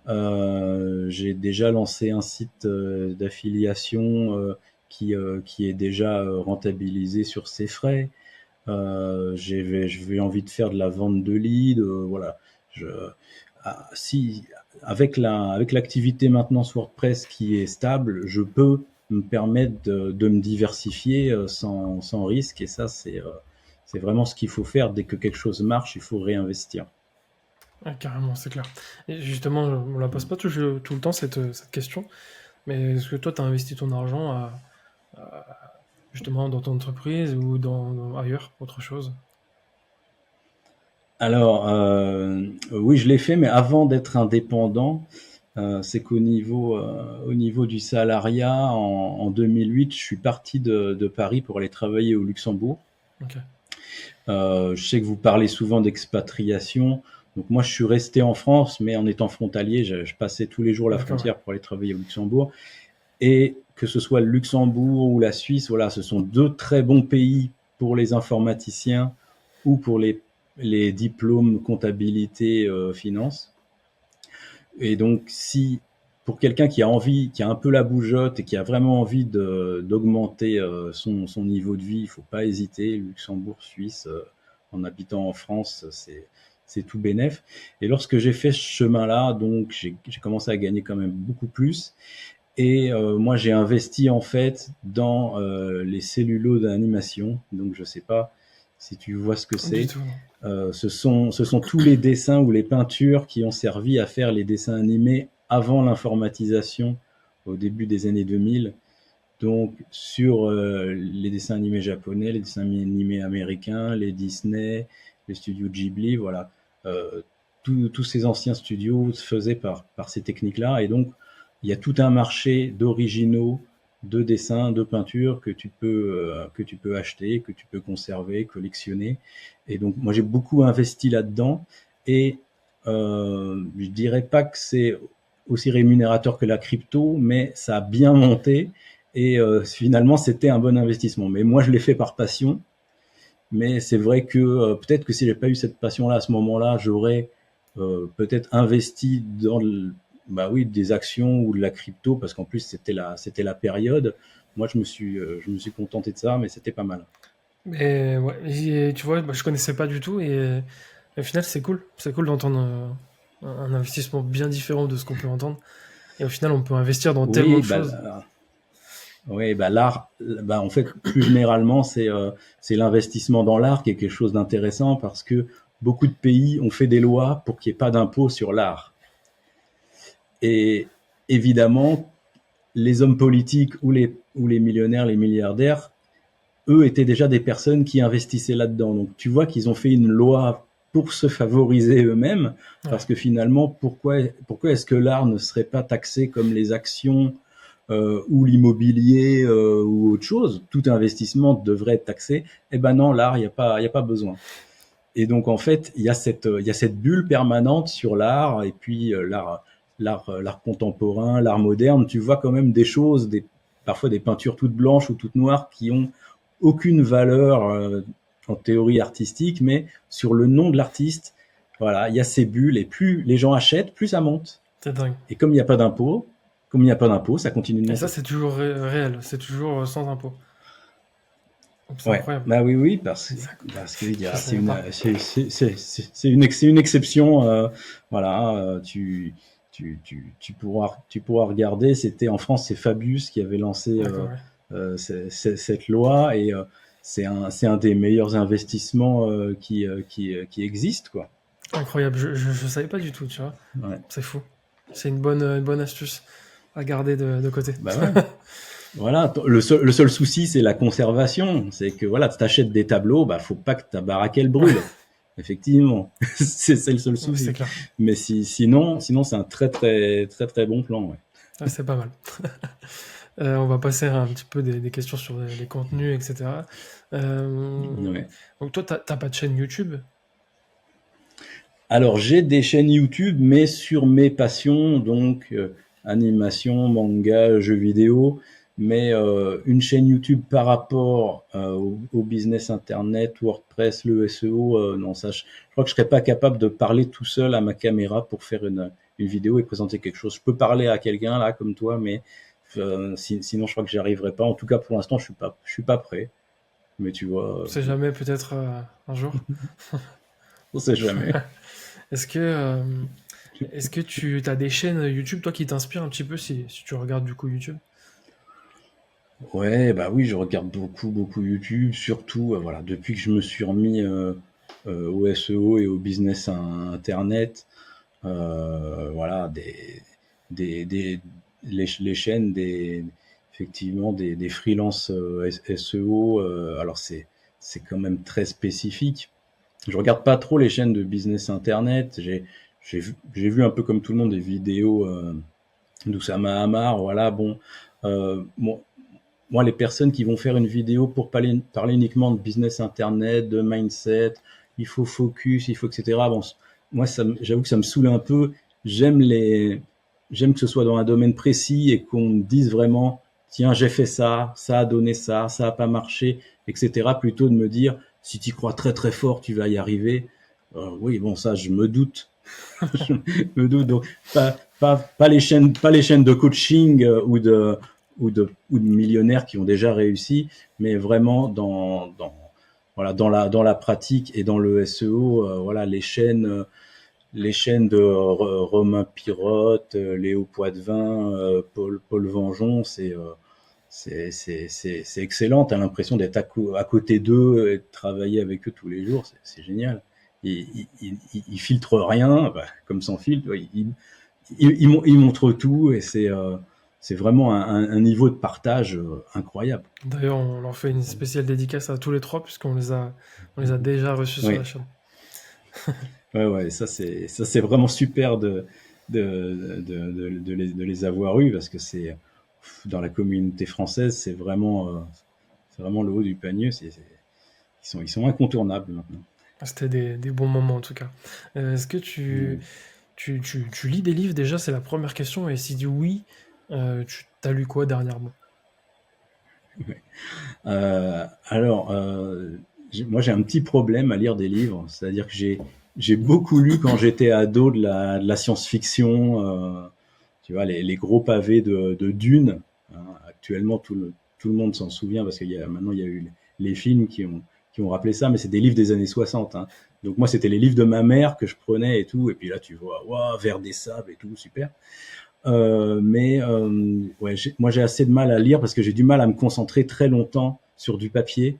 J'ai déjà lancé un site d'affiliation qui est déjà rentabilisé sur ses frais. J'ai envie de faire de la vente de leads. Voilà. Je, si avec l'activité maintenant sur WordPress qui est stable, je peux me permettre de me diversifier sans risque. Et ça, c'est vraiment ce qu'il faut faire. Dès que quelque chose marche, il faut réinvestir. Ouais, carrément, c'est clair. Et justement, on la pose pas tout le temps cette question, mais est-ce que toi, tu as investi ton argent justement dans ton entreprise ou ailleurs, autre chose? Alors, oui, je l'ai fait, mais avant d'être indépendant, c'est au niveau du salariat, en 2008, je suis parti de Paris pour aller travailler au Luxembourg. Ok. Je sais que vous parlez souvent d'expatriation. Donc moi, je suis resté en France, mais en étant frontalier, je passais tous les jours la D'accord, ouais. frontière pour aller travailler au Luxembourg. Et que ce soit le Luxembourg ou la Suisse, voilà, ce sont deux très bons pays pour les informaticiens ou pour les diplômes comptabilité, finance. Et donc, si pour quelqu'un qui a envie, qui a un peu la bougeotte et qui a vraiment envie d'augmenter son niveau de vie, il faut pas hésiter. Luxembourg, Suisse, en habitant en France, c'est tout bénef. Et lorsque j'ai fait ce chemin-là, donc j'ai commencé à gagner quand même beaucoup plus. Et moi, j'ai investi en fait dans les cellulos d'animation. Donc, je sais pas si tu vois ce que Du c'est. tout, non. Ce sont tous les dessins ou les peintures qui ont servi à faire les dessins animés avant l'informatisation au début des années 2000. Donc sur les dessins animés japonais, les dessins animés américains, les Disney, les studios Ghibli, voilà. Euh, tous ces anciens studios se faisaient par ces techniques-là. Et donc, il y a tout un marché d'originaux, de dessins, de peintures que tu peux acheter, que tu peux conserver, collectionner. Et donc, moi, j'ai beaucoup investi là-dedans. Et je dirais pas que c'est aussi rémunérateur que la crypto, mais ça a bien monté. Et finalement, c'était un bon investissement. Mais moi, je l'ai fait par passion. Mais c'est vrai que peut-être que si j'ai pas eu cette passion-là à ce moment-là, j'aurais peut-être investi bah oui, des actions ou de la crypto, parce qu'en plus c'était la période. Moi, je me suis contenté de ça, mais c'était pas mal. Mais ouais, et tu vois, bah, je connaissais pas du tout et au final, c'est cool. C'est cool d'entendre un investissement bien différent de ce qu'on peut entendre. Et au final, on peut investir dans tellement Oui, de choses. Oui, bah l'art, bah en fait, plus généralement, c'est l'investissement dans l'art qui est quelque chose d'intéressant parce que beaucoup de pays ont fait des lois pour qu'il n'y ait pas d'impôt sur l'art. Et évidemment, les hommes politiques ou les millionnaires, les milliardaires, eux étaient déjà des personnes qui investissaient là-dedans. Donc tu vois qu'ils ont fait une loi pour se favoriser eux-mêmes, parce Ouais. que finalement, pourquoi est-ce que l'art ne serait pas taxé comme les actions ou l'immobilier ou autre chose? Tout investissement devrait être taxé. Eh ben non, l'art, il y a pas besoin. Et donc en fait, il y a cette bulle permanente sur l'art et puis l'art contemporain, l'art moderne. Tu vois quand même des choses, parfois des peintures toutes blanches ou toutes noires qui ont aucune valeur en théorie artistique, mais sur le nom de l'artiste, voilà, il y a ces bulles et plus les gens achètent, plus ça monte. C'est dingue. Et comme il n'y a pas d'impôt, ça continue de Et ça, monter. c'est toujours réel, c'est toujours sans impôt. Donc, c'est Ouais, incroyable. bah oui, oui, C'est inc- parce que Je savais pas. c'est une exception. Voilà, tu pourras regarder. C'était en France, c'est Fabius qui avait lancé D'accord, ouais. cette loi et c'est un des meilleurs investissements qui existent, quoi. Incroyable, je savais pas du tout, tu vois. Ouais. C'est fou. C'est une bonne astuce à garder de côté. Bah ouais. Voilà, le seul souci, c'est la conservation. C'est que voilà, tu t'achètes des tableaux, bah faut pas que ta baraque elle brûle. Effectivement, c'est le seul Ouais, c'est souci. clair. Mais sinon c'est un très bon plan. Ouais. Ouais, c'est pas mal. On va passer un petit peu des questions sur les contenus, etc. Ouais. Donc toi, t'as pas de chaîne YouTube? Alors j'ai des chaînes YouTube, mais sur mes passions, donc animation, manga, jeux vidéo. Mais une chaîne YouTube par rapport au business internet, WordPress, le SEO, non, ça, je crois que je serais pas capable de parler tout seul à ma caméra pour faire une vidéo et présenter quelque chose. Je peux parler à quelqu'un là comme toi, mais sinon je crois que j'y arriverai pas. En tout cas, pour l'instant, je suis pas prêt. Mais tu vois, On sait jamais, peut-être un jour. on sait jamais. Est-ce que, est-ce que tu as des chaînes YouTube, toi, qui t'inspirent un petit peu si tu regardes du coup YouTube? Ouais, bah oui, je regarde beaucoup YouTube, surtout voilà, depuis que je me suis remis au SEO et au business internet, voilà, des les chaînes effectivement des freelances SEO. Alors c'est quand même très spécifique. Je regarde pas trop les chaînes de business internet. J'ai vu un peu comme tout le monde des vidéos d'Oussama Hamar. Voilà, bon. Bon, moi, les personnes qui vont faire une vidéo pour parler uniquement de business internet, de mindset, il faut focus, il faut etc. Bon, moi, j'avoue que ça me saoule un peu. J'aime j'aime que ce soit dans un domaine précis et qu'on me dise vraiment, tiens, j'ai fait ça, ça a donné ça, ça a pas marché, etc. Plutôt de me dire, si tu crois très très fort, tu vas y arriver. Oui, bon, ça, je me doute. Je me doute. Donc, pas les chaînes de coaching ou de millionnaires qui ont déjà réussi, mais vraiment voilà, dans la pratique et dans le SEO, voilà, les chaînes de Romain Pirotte, Léo Poitvin, Paul Vengeon, c'est excellent. Tu as l'impression d'être à côté d'eux et de travailler avec eux tous les jours. C'est génial. Ils filtrent rien, bah, comme sans filtre. Ils montrent tout et c'est vraiment un niveau de partage incroyable. D'ailleurs, on leur fait une spéciale dédicace à tous les trois, on les a déjà reçus sur la Oui, chaîne. ouais, ouais, ça c'est vraiment super de les avoir eus parce que c'est dans la communauté française, c'est vraiment le haut du panier. Ils sont incontournables maintenant. C'était des bons moments en tout cas. Est-ce que Mm. tu lis des livres déjà? C'est la première question. Et si oui, tu t'as lu quoi dernièrement? Alors, moi j'ai un petit problème à lire des livres, c'est-à-dire que j'ai beaucoup lu quand j'étais ado de la science-fiction, tu vois, les gros pavés de Dune. Hein. Actuellement, tout le monde s'en souvient parce maintenant il y a eu les films qui ont rappelé ça, mais c'est des livres des années 60. Hein. Donc moi, c'était les livres de ma mère que je prenais et tout, et puis là tu vois, waouh, Vers des sables et tout, super. Mais ouais, moi j'ai assez de mal à lire parce que j'ai du mal à me concentrer très longtemps sur du papier.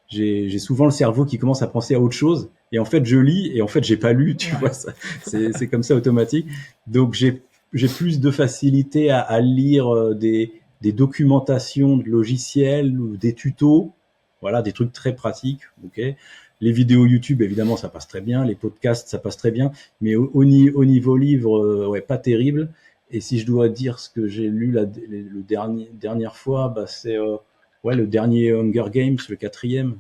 J'ai souvent le cerveau qui commence à penser à autre chose et en fait je lis et en fait j'ai pas lu, tu vois, ça, c'est comme ça automatique. Donc j'ai plus de facilité à lire des documentations de logiciels ou des tutos, voilà, des trucs très pratiques, ok. Les vidéos YouTube, évidemment, ça passe très bien. Les podcasts, ça passe très bien. Mais au niveau livre, ouais, pas terrible. Et si je dois dire ce que j'ai lu dernière fois, bah, c'est ouais, le dernier Hunger Games, le 4e,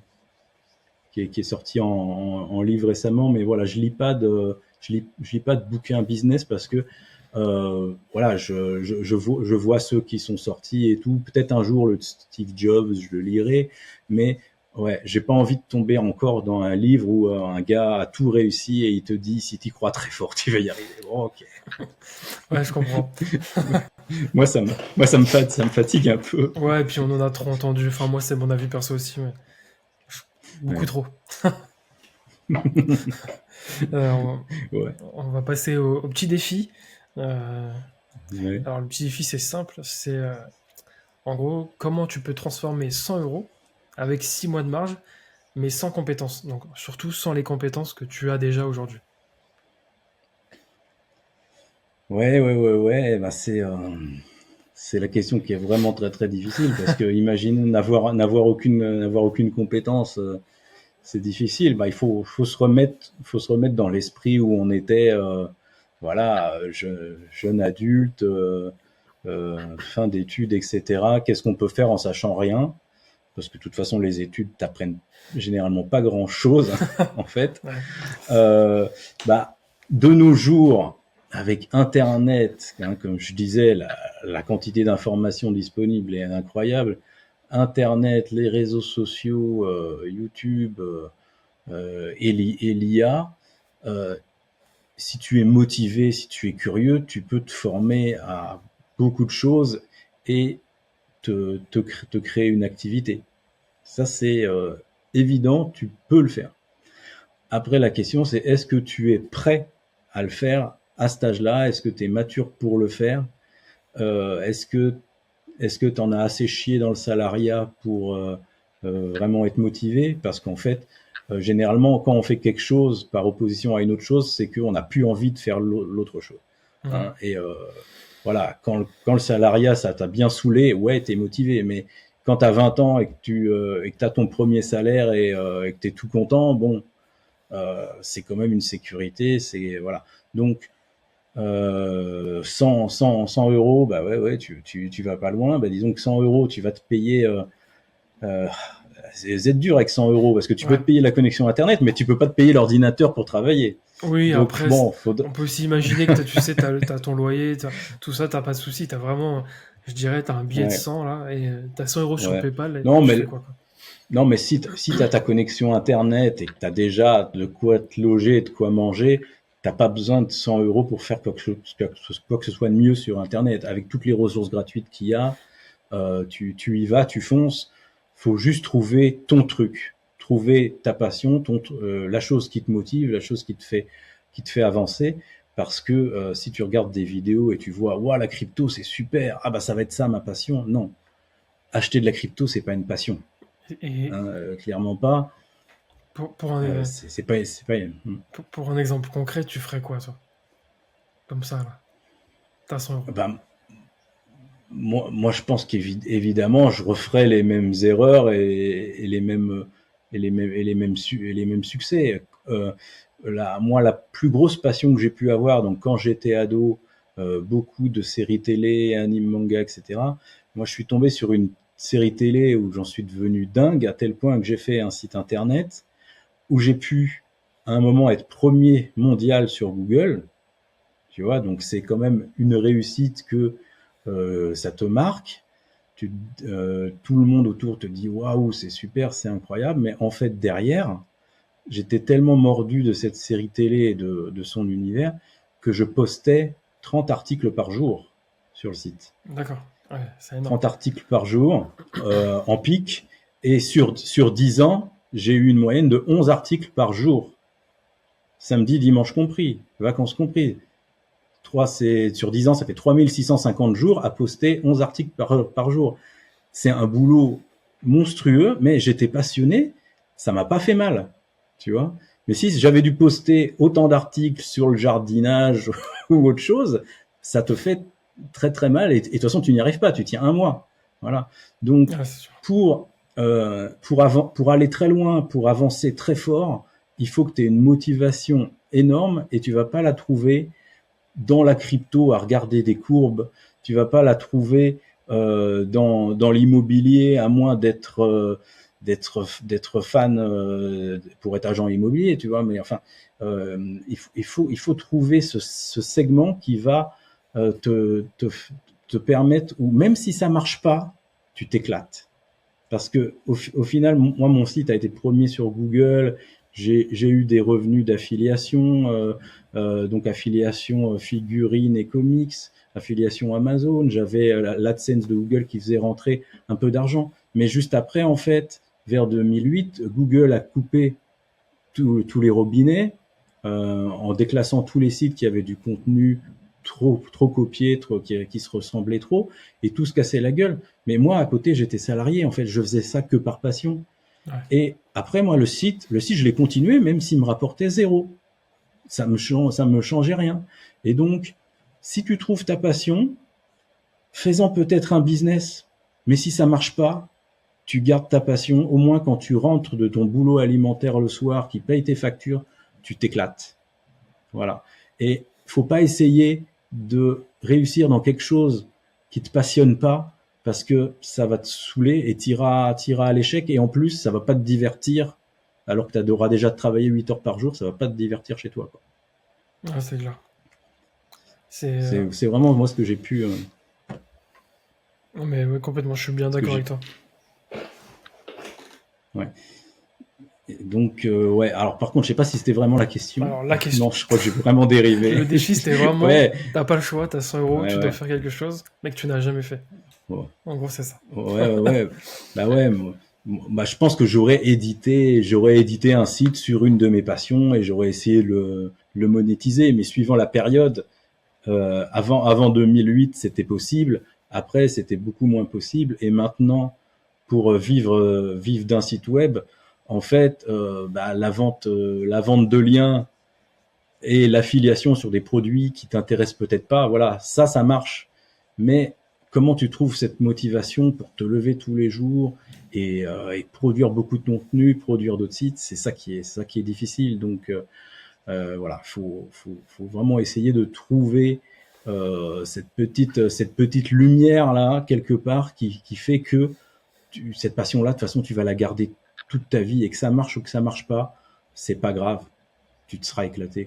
qui est sorti en livre récemment. Mais voilà, je lis pas de bouquins business parce que voilà, je vois ceux qui sont sortis et tout. Peut-être un jour le Steve Jobs, je le lirai, mais ouais, j'ai pas envie de tomber encore dans un livre où un gars a tout réussi et il te dit si tu crois très fort, tu vas y arriver. Bon, ok. Ouais, je comprends. Ça me fatigue un peu. Ouais, et puis on en a trop entendu. Enfin, moi, c'est mon avis perso aussi. Ouais. Beaucoup Ouais. trop. On, Ouais. on va passer au petit défi. Euh, Ouais. alors, le petit défi, c'est simple. C'est en gros comment tu peux transformer 100 euros avec 6 mois de marge, mais sans compétences. Donc, surtout sans les compétences que tu as déjà aujourd'hui. Ouais. Bah, c'est la question qui est vraiment très très difficile parce que imagine n'avoir aucune compétence, c'est difficile. Bah, faut se remettre dans l'esprit où on était, voilà, jeune adulte, fin d'études, etc. Qu'est-ce qu'on peut faire en sachant rien? Parce que de toute façon, les études t'apprennent généralement pas grand-chose, en fait. Ouais. Bah, de nos jours, avec Internet, hein, comme je disais, la quantité d'informations disponibles est incroyable. Internet, les réseaux sociaux, YouTube et l'IA, euh, si tu es motivé, si tu es curieux, tu peux te former à beaucoup de choses et te créer une activité. Ça, c'est évident, tu peux le faire. Après, la question, c'est est-ce que tu es prêt à le faire à cet âge-là? Est-ce que tu es mature pour le faire? Est-ce que tu en as assez chié dans le salariat pour vraiment être motivé? Parce qu'en fait, généralement, quand on fait quelque chose par opposition à une autre chose, c'est qu'on n'a plus envie de faire l'autre chose. Hein. Et voilà, quand le salariat, ça t'a bien saoulé, ouais, t'es motivé. Mais quand t'as 20 ans et que t'as ton premier salaire et que t'es tout content, bon, c'est quand même une sécurité. C'est voilà. Donc 100 euros, bah ouais, tu vas pas loin. Bah disons que 100 euros, tu vas te payer. Euh, c'est dur avec 100 euros parce que tu peux Ouais. te payer la connexion internet, mais tu peux pas te payer l'ordinateur pour travailler. Oui, Donc après, bon, on peut aussi imaginer que tu sais, t'as ton loyer, tout ça, t'as pas de souci. T'as vraiment, je dirais, t'as un billet de ouais, 100 là, et t'as 100 euros sur ouais. PayPal, et Non, tu fais mais quoi, quoi. non, mais si tu as ta connexion Internet et que tu as déjà de quoi te loger et de quoi manger, t'as pas besoin de 100 euros pour faire quoi que ce soit de mieux sur Internet. Avec toutes les ressources gratuites qu'il y a, tu y vas, tu fonces. Faut juste trouver ton truc, trouver ta passion, la chose qui te motive, la chose qui te fait avancer. Parce que si tu regardes des vidéos et tu vois, waouh, la crypto c'est super, ah bah ça va être ça ma passion. Non, acheter de la crypto c'est pas une passion. Et Hein, clairement pas. pour un, C'est pas. pour un exemple concret, tu ferais quoi, toi? Comme ça, là. T'as 100 euros. Bah, moi, je pense qu'évidemment, je referais les mêmes erreurs et les mêmes succès. Moi, la plus grosse passion que j'ai pu avoir, donc quand j'étais ado, beaucoup de séries télé, animes, manga, etc. Moi, je suis tombé sur une série télé où j'en suis devenu dingue à tel point que j'ai fait un site internet où j'ai pu à un moment être premier mondial sur Google, tu vois, donc c'est quand même une réussite que ça te marque. Tout le monde autour te dit waouh, c'est super, c'est incroyable, mais en fait derrière, j'étais tellement mordu de cette série télé et de son univers que je postais 30 articles par jour sur le site. D'accord. Ouais, c'est énorme. 30 articles par jour en pic, et sur 10 ans, j'ai eu une moyenne de 11 articles par jour. Samedi, dimanche compris, vacances compris. sur 10 ans, ça fait 3650 jours à poster 11 articles par jour. C'est un boulot monstrueux, mais j'étais passionné, ça m'a pas fait mal, tu vois. Mais si j'avais dû poster autant d'articles sur le jardinage ou autre chose, ça te fait très très mal et de toute façon tu n'y arrives pas, tu tiens un mois. Voilà. Donc pour aller très loin, pour avancer très fort, il faut que tu aies une motivation énorme et tu vas pas la trouver dans la crypto à regarder des courbes, tu vas pas la trouver dans l'immobilier à moins d'être fan pour être agent immobilier, tu vois. Mais enfin, il faut trouver ce segment qui va te permettre, ou même si ça marche pas, tu t'éclates. Parce que au final, moi, mon site a été premier sur Google. J'ai eu des revenus d'affiliation, donc affiliation figurines et comics, affiliation Amazon. J'avais l'AdSense de Google qui faisait rentrer un peu d'argent. Mais juste après, en fait, vers 2008, Google a coupé tous les robinets en déclassant tous les sites qui avaient du contenu trop copié, qui se ressemblait trop, et tout se cassait la gueule. Mais moi, à côté, j'étais salarié. En fait, je faisais ça que par passion. Ouais. Et après, moi, le site, je l'ai continué, même s'il me rapportait 0. Ça me changeait rien. Et donc, si tu trouves ta passion, fais-en peut-être un business. Mais si ça marche pas, tu gardes ta passion. Au moins, quand tu rentres de ton boulot alimentaire le soir, qui paye tes factures, tu t'éclates. Voilà. Et faut pas essayer de réussir dans quelque chose qui te passionne pas, parce que ça va te saouler et t'iras à l'échec, et en plus ça va pas te divertir alors que tu auras déjà travaillé 8 heures par jour, ça va pas te divertir chez toi, quoi. Ah, c'est clair. C'est vraiment moi ce que j'ai pu Non mais ouais, complètement, je suis bien d'accord avec toi. Ouais. Et donc ouais, alors par contre, je sais pas si c'était vraiment la question. Alors la question. Non, je crois que j'ai vraiment dérivé. Le défi, c'était vraiment, ouais. T'as pas le choix, t'as 100 euros, tu dois faire quelque chose, mais que tu n'as jamais fait. Ouais. En gros, c'est ça. Ouais. Bah ouais, bah je pense que j'aurais édité un site sur une de mes passions et j'aurais essayé de le monétiser, mais suivant la période, avant 2008, c'était possible. Après, c'était beaucoup moins possible. Et maintenant, pour vivre d'un site web, en fait, la vente de liens et l'affiliation sur des produits qui t'intéressent peut-être pas, voilà, ça marche. Mais comment tu trouves cette motivation pour te lever tous les jours et produire beaucoup de contenu, produire d'autres sites, c'est ça qui est difficile. Donc voilà, faut vraiment essayer de trouver cette petite lumière là quelque part qui fait que cette passion là, de toute façon, tu vas la garder toute ta vie, et que ça marche ou que ça marche pas, c'est pas grave, tu te seras éclaté.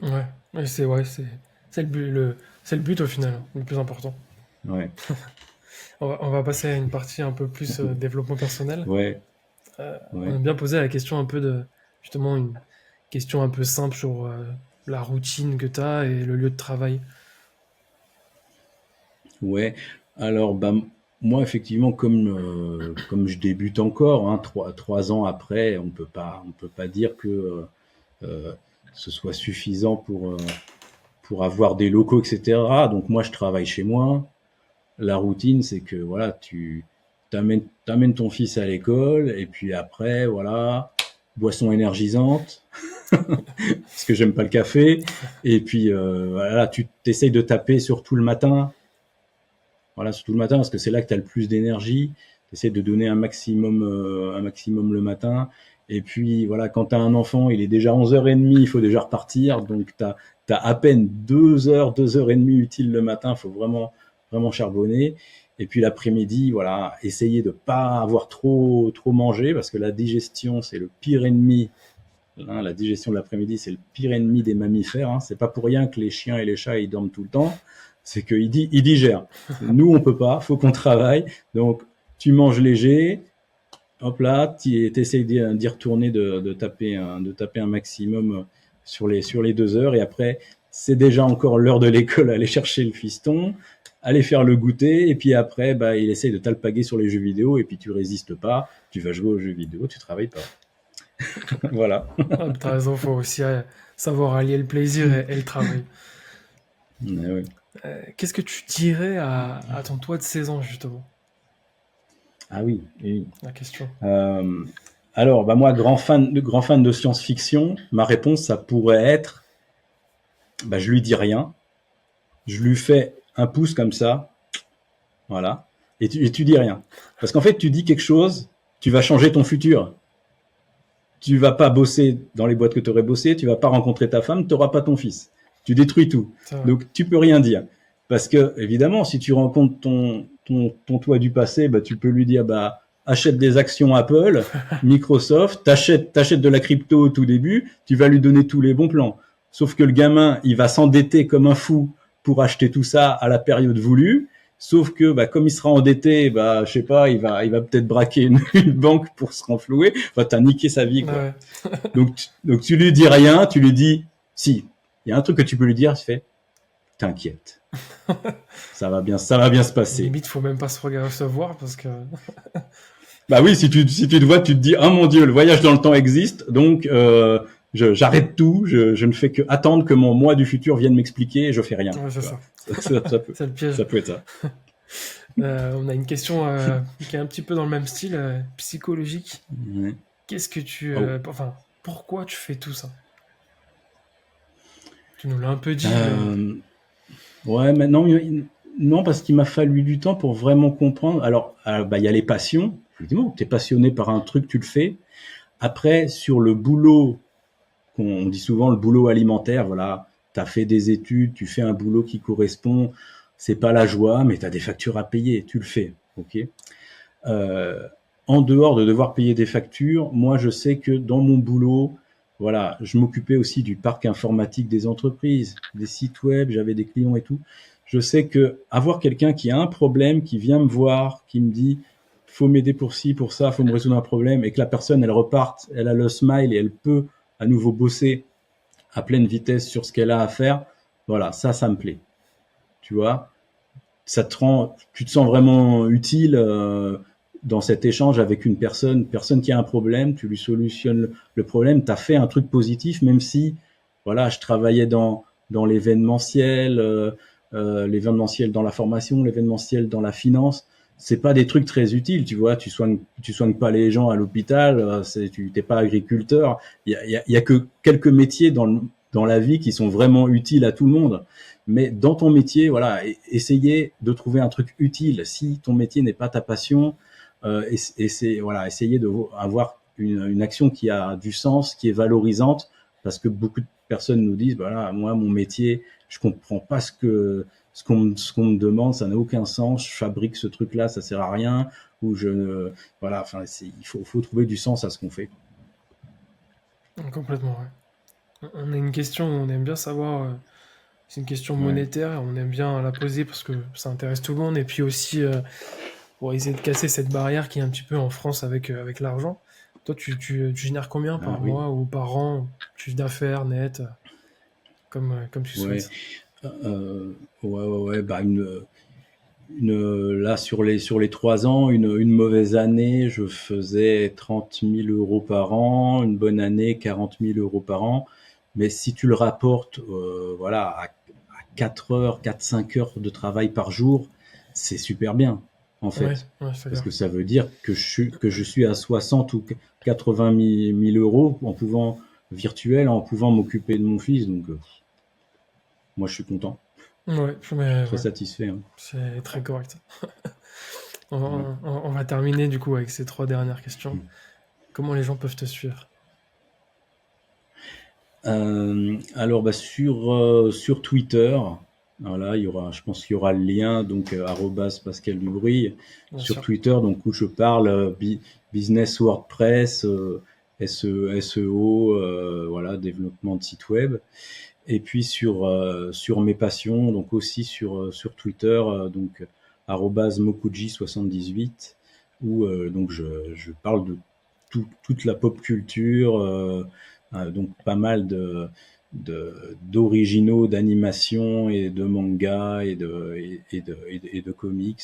Ouais, c'est le but au final, le plus important. Ouais. On va passer à une partie un peu plus développement personnel. Ouais. On a bien posé la question un peu justement une question un peu simple sur la routine que tu as et le lieu de travail. Ouais. Alors moi effectivement, comme je débute encore, hein, 3 ans après, on peut pas dire que ce soit suffisant pour avoir des locaux, etc. Donc moi je travaille chez moi. La routine, c'est que voilà, tu t'amènes ton fils à l'école, et puis après, voilà, boisson énergisante, parce que j'aime pas le café, et puis voilà, tu t'essayes de taper surtout le matin, voilà, surtout le matin, parce que c'est là que tu as le plus d'énergie, tu essaies de donner un maximum le matin, et puis voilà, quand tu as un enfant, il est déjà 11h30, il faut déjà repartir, donc tu as à peine 2h30 utiles le matin, il faut vraiment charbonner. Et puis l'après-midi, voilà, essayer de pas avoir trop mangé, parce que la digestion, c'est le pire ennemi. Hein, la digestion de l'après-midi, c'est le pire ennemi des mammifères. Hein. C'est pas pour rien que les chiens et les chats, ils dorment tout le temps. C'est qu'ils digèrent. Nous, on peut pas. Faut qu'on travaille. Donc, tu manges léger. Hop là, tu essayes d'y retourner, de taper un maximum sur les 2 heures. Et après, c'est déjà encore l'heure de l'école, aller chercher le fiston, aller faire le goûter, et puis après, il essaye de t'alpaguer sur les jeux vidéo, et puis tu résistes pas, tu vas jouer aux jeux vidéo, tu travailles pas. Voilà. T'as raison, faut aussi savoir allier le plaisir et le travail. Ouais. Qu'est-ce que tu dirais à ton toi de 16 ans, justement? Ah oui, oui. La question. Alors, bah moi, grand fan de science-fiction, ma réponse, ça pourrait être, bah, je lui dis rien, je lui fais un pouce comme ça, voilà, et tu dis rien. Parce qu'en fait, tu dis quelque chose, tu vas changer ton futur. Tu vas pas bosser dans les boîtes que tu aurais bossé, tu vas pas rencontrer ta femme, tu n'auras pas ton fils. Tu détruis tout. C'est vrai. Donc, tu peux rien dire. Parce que, évidemment, si tu rencontres ton toi du passé, bah, tu peux lui dire, bah, achète des actions Apple, Microsoft, t'achètes de la crypto au tout début, tu vas lui donner tous les bons plans. Sauf que le gamin, il va s'endetter comme un fou pour acheter tout ça à la période voulue. Sauf que, bah, comme il sera endetté, bah, je sais pas, il va peut-être braquer une banque pour se renflouer. Enfin, t'as niqué sa vie, quoi. Ouais. Donc, tu lui dis rien, tu lui dis, si, il y a un truc que tu peux lui dire, tu fais, t'inquiète. Ça va bien se passer. Limite, faut même pas se voir parce que. Bah oui, si tu te vois, tu te dis, oh mon Dieu, le voyage dans le temps existe, donc j'arrête tout, je ne fais que attendre que mon moi du futur vienne m'expliquer et je fais rien. Ouais, c'est ça. C'est le piège. Ça peut être ça. On a une question qui est un petit peu dans le même style, psychologique. Ouais. Qu'est-ce que tu. Oh. Enfin, pourquoi tu fais tout ça? Tu nous l'as un peu dit. Mais... Ouais, mais non, parce qu'il m'a fallu du temps pour vraiment comprendre. Alors, bah, il y a les passions. Effectivement, tu es passionné par un truc, tu le fais. Après, sur le boulot, on dit souvent le boulot alimentaire, voilà, tu as fait des études, tu fais un boulot qui correspond, c'est pas la joie, mais tu as des factures à payer, tu le fais, ok. En dehors de devoir payer des factures, moi je sais que dans mon boulot, voilà, je m'occupais aussi du parc informatique des entreprises, des sites web, j'avais des clients et tout. Je sais que avoir quelqu'un qui a un problème, qui vient me voir, qui me dit faut m'aider pour ci, pour ça, faut me résoudre un problème, et que la personne elle reparte, elle a le smile et elle peut à nouveau bosser à pleine vitesse sur ce qu'elle a à faire, voilà, ça me plaît. Tu vois, ça te rend, tu te sens vraiment utile dans cet échange avec une personne qui a un problème, tu lui solutionnes le problème, tu as fait un truc positif, même si, voilà, je travaillais dans l'événementiel, l'événementiel dans la formation, l'événementiel dans la finance. C'est pas des trucs très utiles, tu vois. Tu soignes pas les gens à l'hôpital. Tu t'es pas agriculteur. Il y a que quelques métiers dans la vie qui sont vraiment utiles à tout le monde. Mais dans ton métier, voilà, essayer de trouver un truc utile. Si ton métier n'est pas ta passion, voilà, essayer de avoir une action qui a du sens, qui est valorisante, parce que beaucoup de personnes nous disent, voilà, moi, mon métier, je comprends pas ce qu'on me demande, ça n'a aucun sens, je fabrique ce truc-là, ça sert à rien, ou voilà, enfin, il faut trouver du sens à ce qu'on fait. Complètement, ouais. On a une question, on aime bien savoir, c'est une question Ouais. monétaire, on aime bien la poser parce que ça intéresse tout le monde, et puis aussi pour essayer de casser cette barrière qui est un petit peu en France avec l'argent. Toi, tu génères combien par Oui. mois ou par an, chiffre d'affaires net, comme tu Ouais. souhaites? Ouais, bah là sur les 3 ans, une mauvaise année, je faisais 30 000 euros par an, une bonne année 40 000 euros par an. Mais si tu le rapportes, voilà, à 4 heures, 4-5 heures de travail par jour, c'est super bien en Ouais, fait, c'est parce clair. que ça veut dire que je suis à 60 ou 80 000 euros en pouvant en pouvant m'occuper de mon fils. Donc moi je suis content, Ouais, mais très ouais, satisfait, hein. c'est très correct. Ouais. On va terminer du coup avec ces 3 dernières questions. Comment les gens peuvent te suivre? Alors bah, sur Twitter, voilà, je pense qu'il y aura le lien, donc @Pascal Dubry Bien sur sûr. Twitter, donc où je parle business WordPress, SEO, voilà, développement de site web. Et puis sur mes passions, donc aussi sur Twitter, donc @Mokuji78, où donc je parle de toute la pop culture, donc pas mal d'originaux, d'animation et de manga et de comics,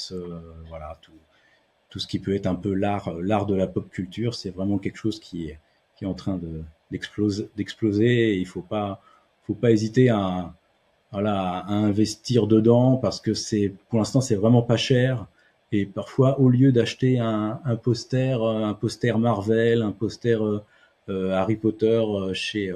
voilà, tout ce qui peut être un peu l'art de la pop culture, c'est vraiment quelque chose qui est en train d'exploser, et il faut pas hésiter à à investir dedans parce que pour l'instant c'est vraiment pas cher. Et parfois, au lieu d'acheter un poster Marvel, un poster Harry Potter chez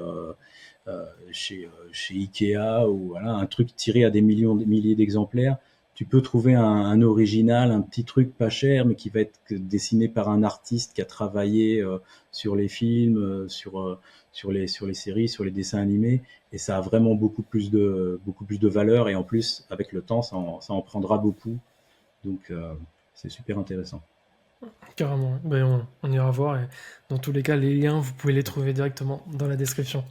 Ikea, ou voilà, un truc tiré à des milliers d'exemplaires, tu peux trouver un original, un petit truc pas cher, mais qui va être dessiné par un artiste qui a travaillé sur les films, sur les séries, sur les dessins animés, et ça a vraiment beaucoup plus de valeur. Et en plus, avec le temps, ça en prendra beaucoup. Donc, c'est super intéressant. Carrément, ben on ira voir. Et dans tous les cas, les liens, vous pouvez les trouver directement dans la description.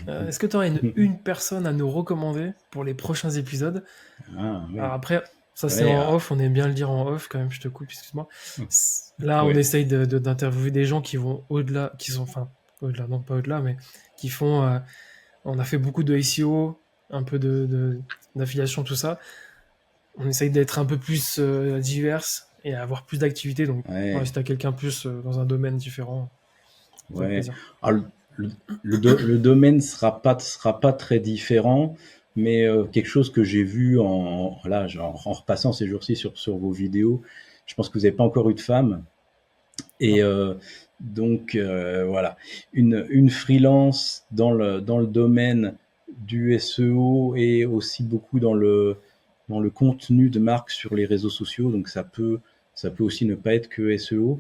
Est-ce que tu aurais une personne à nous recommander pour les prochains épisodes? Oui. Alors après, ça c'est en off, on aime bien le dire en off quand même, je te coupe, excuse-moi. Là, on essaye d'interviewer des gens qui vont au-delà, au-delà, non pas au-delà, mais qui font... on a fait beaucoup de SEO, un peu d'affiliation, tout ça. On essaye d'être un peu plus divers et avoir plus d'activités. Donc, si tu as quelqu'un plus dans un domaine différent, alors, le domaine sera pas très différent, mais quelque chose que j'ai vu en repassant ces jours-ci sur vos vidéos. Je pense que vous n'avez pas encore eu de femme. Et donc, voilà. Une freelance dans le domaine du SEO et aussi beaucoup dans le contenu de marque sur les réseaux sociaux. Donc, ça peut aussi ne pas être que SEO.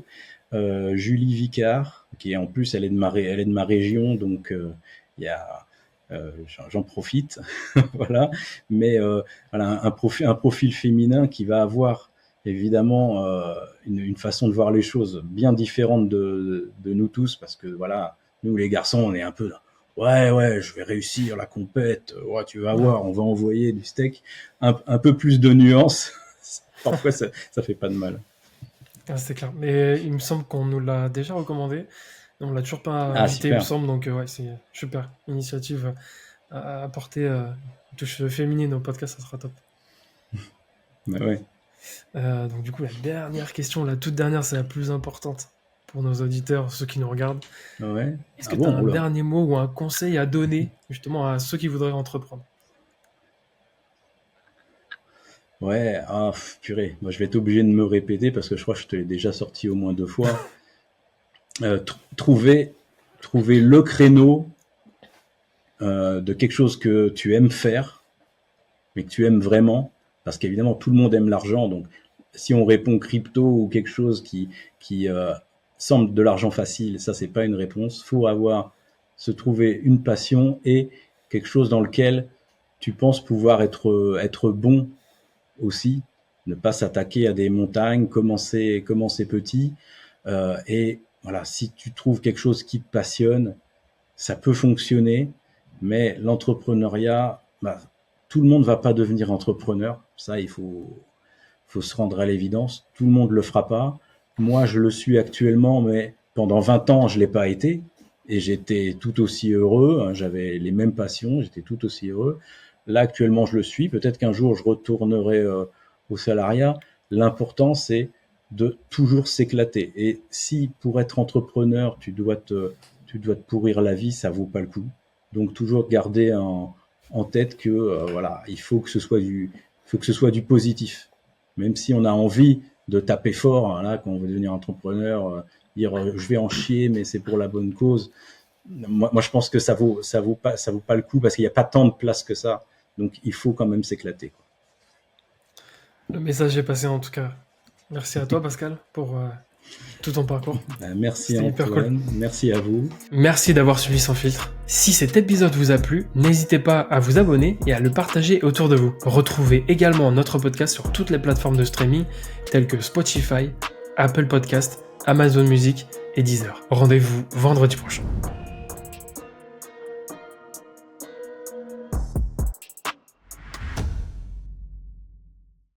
Julie Vicard, qui en plus, elle est de ma région, donc j'en profite. Voilà. Mais voilà, un profil féminin qui va avoir évidemment une façon de voir les choses bien différente de nous tous, parce que voilà, nous les garçons, on est un peu là. Ouais, je vais réussir la compète. Ouais, tu vas voir, on va envoyer du steak. Un peu plus de nuances. Parfois, ça fait pas de mal. C'est clair. Mais il me semble qu'on nous l'a déjà recommandé. On l'a toujours pas invité, il me semble. Donc, c'est super. Initiative à apporter une touche féminine au podcast, ça sera top. Ouais. Donc, du coup, la dernière question, la toute dernière, c'est la plus importante pour nos auditeurs, ceux qui nous regardent. Ouais. Est-ce que tu as un dernier mot ou un conseil à donner justement à ceux qui voudraient entreprendre? Ouais, purée. Moi, je vais être obligé de me répéter parce que je crois que je te l'ai déjà sorti au moins 2 fois. Trouver le créneau de quelque chose que tu aimes faire, mais que tu aimes vraiment, parce qu'évidemment, tout le monde aime l'argent. Donc, si on répond crypto ou quelque chose qui semble de l'argent facile, ça, c'est pas une réponse. Faut se trouver une passion et quelque chose dans lequel tu penses pouvoir être bon aussi, ne pas s'attaquer à des montagnes, commencer petit, et voilà, si tu trouves quelque chose qui te passionne, ça peut fonctionner, mais l'entrepreneuriat, tout le monde va pas devenir entrepreneur, ça il faut se rendre à l'évidence, tout le monde le fera pas. Moi je le suis actuellement, mais pendant 20 ans je l'ai pas été, et j'étais tout aussi heureux, j'avais les mêmes passions, j'étais tout aussi heureux. Là, actuellement, je le suis. Peut-être qu'un jour, je retournerai au salariat. L'important, c'est de toujours s'éclater. Et si, pour être entrepreneur, tu dois te pourrir la vie, ça vaut pas le coup. Donc, toujours garder en tête que voilà, il faut que ce soit du positif. Même si on a envie de taper fort, là, quand on veut devenir entrepreneur, dire je vais en chier, mais c'est pour la bonne cause. Moi, je pense que ça vaut pas le coup parce qu'il n'y a pas tant de place que ça. Donc, il faut quand même s'éclater. Le message est passé en tout cas. Merci à toi, Pascal, pour tout ton parcours. Merci Antoine, cool. Merci à vous. Merci d'avoir suivi Sans Filtre. Si cet épisode vous a plu, n'hésitez pas à vous abonner et à le partager autour de vous. Retrouvez également notre podcast sur toutes les plateformes de streaming telles que Spotify, Apple Podcast, Amazon Music et Deezer. Rendez-vous vendredi prochain.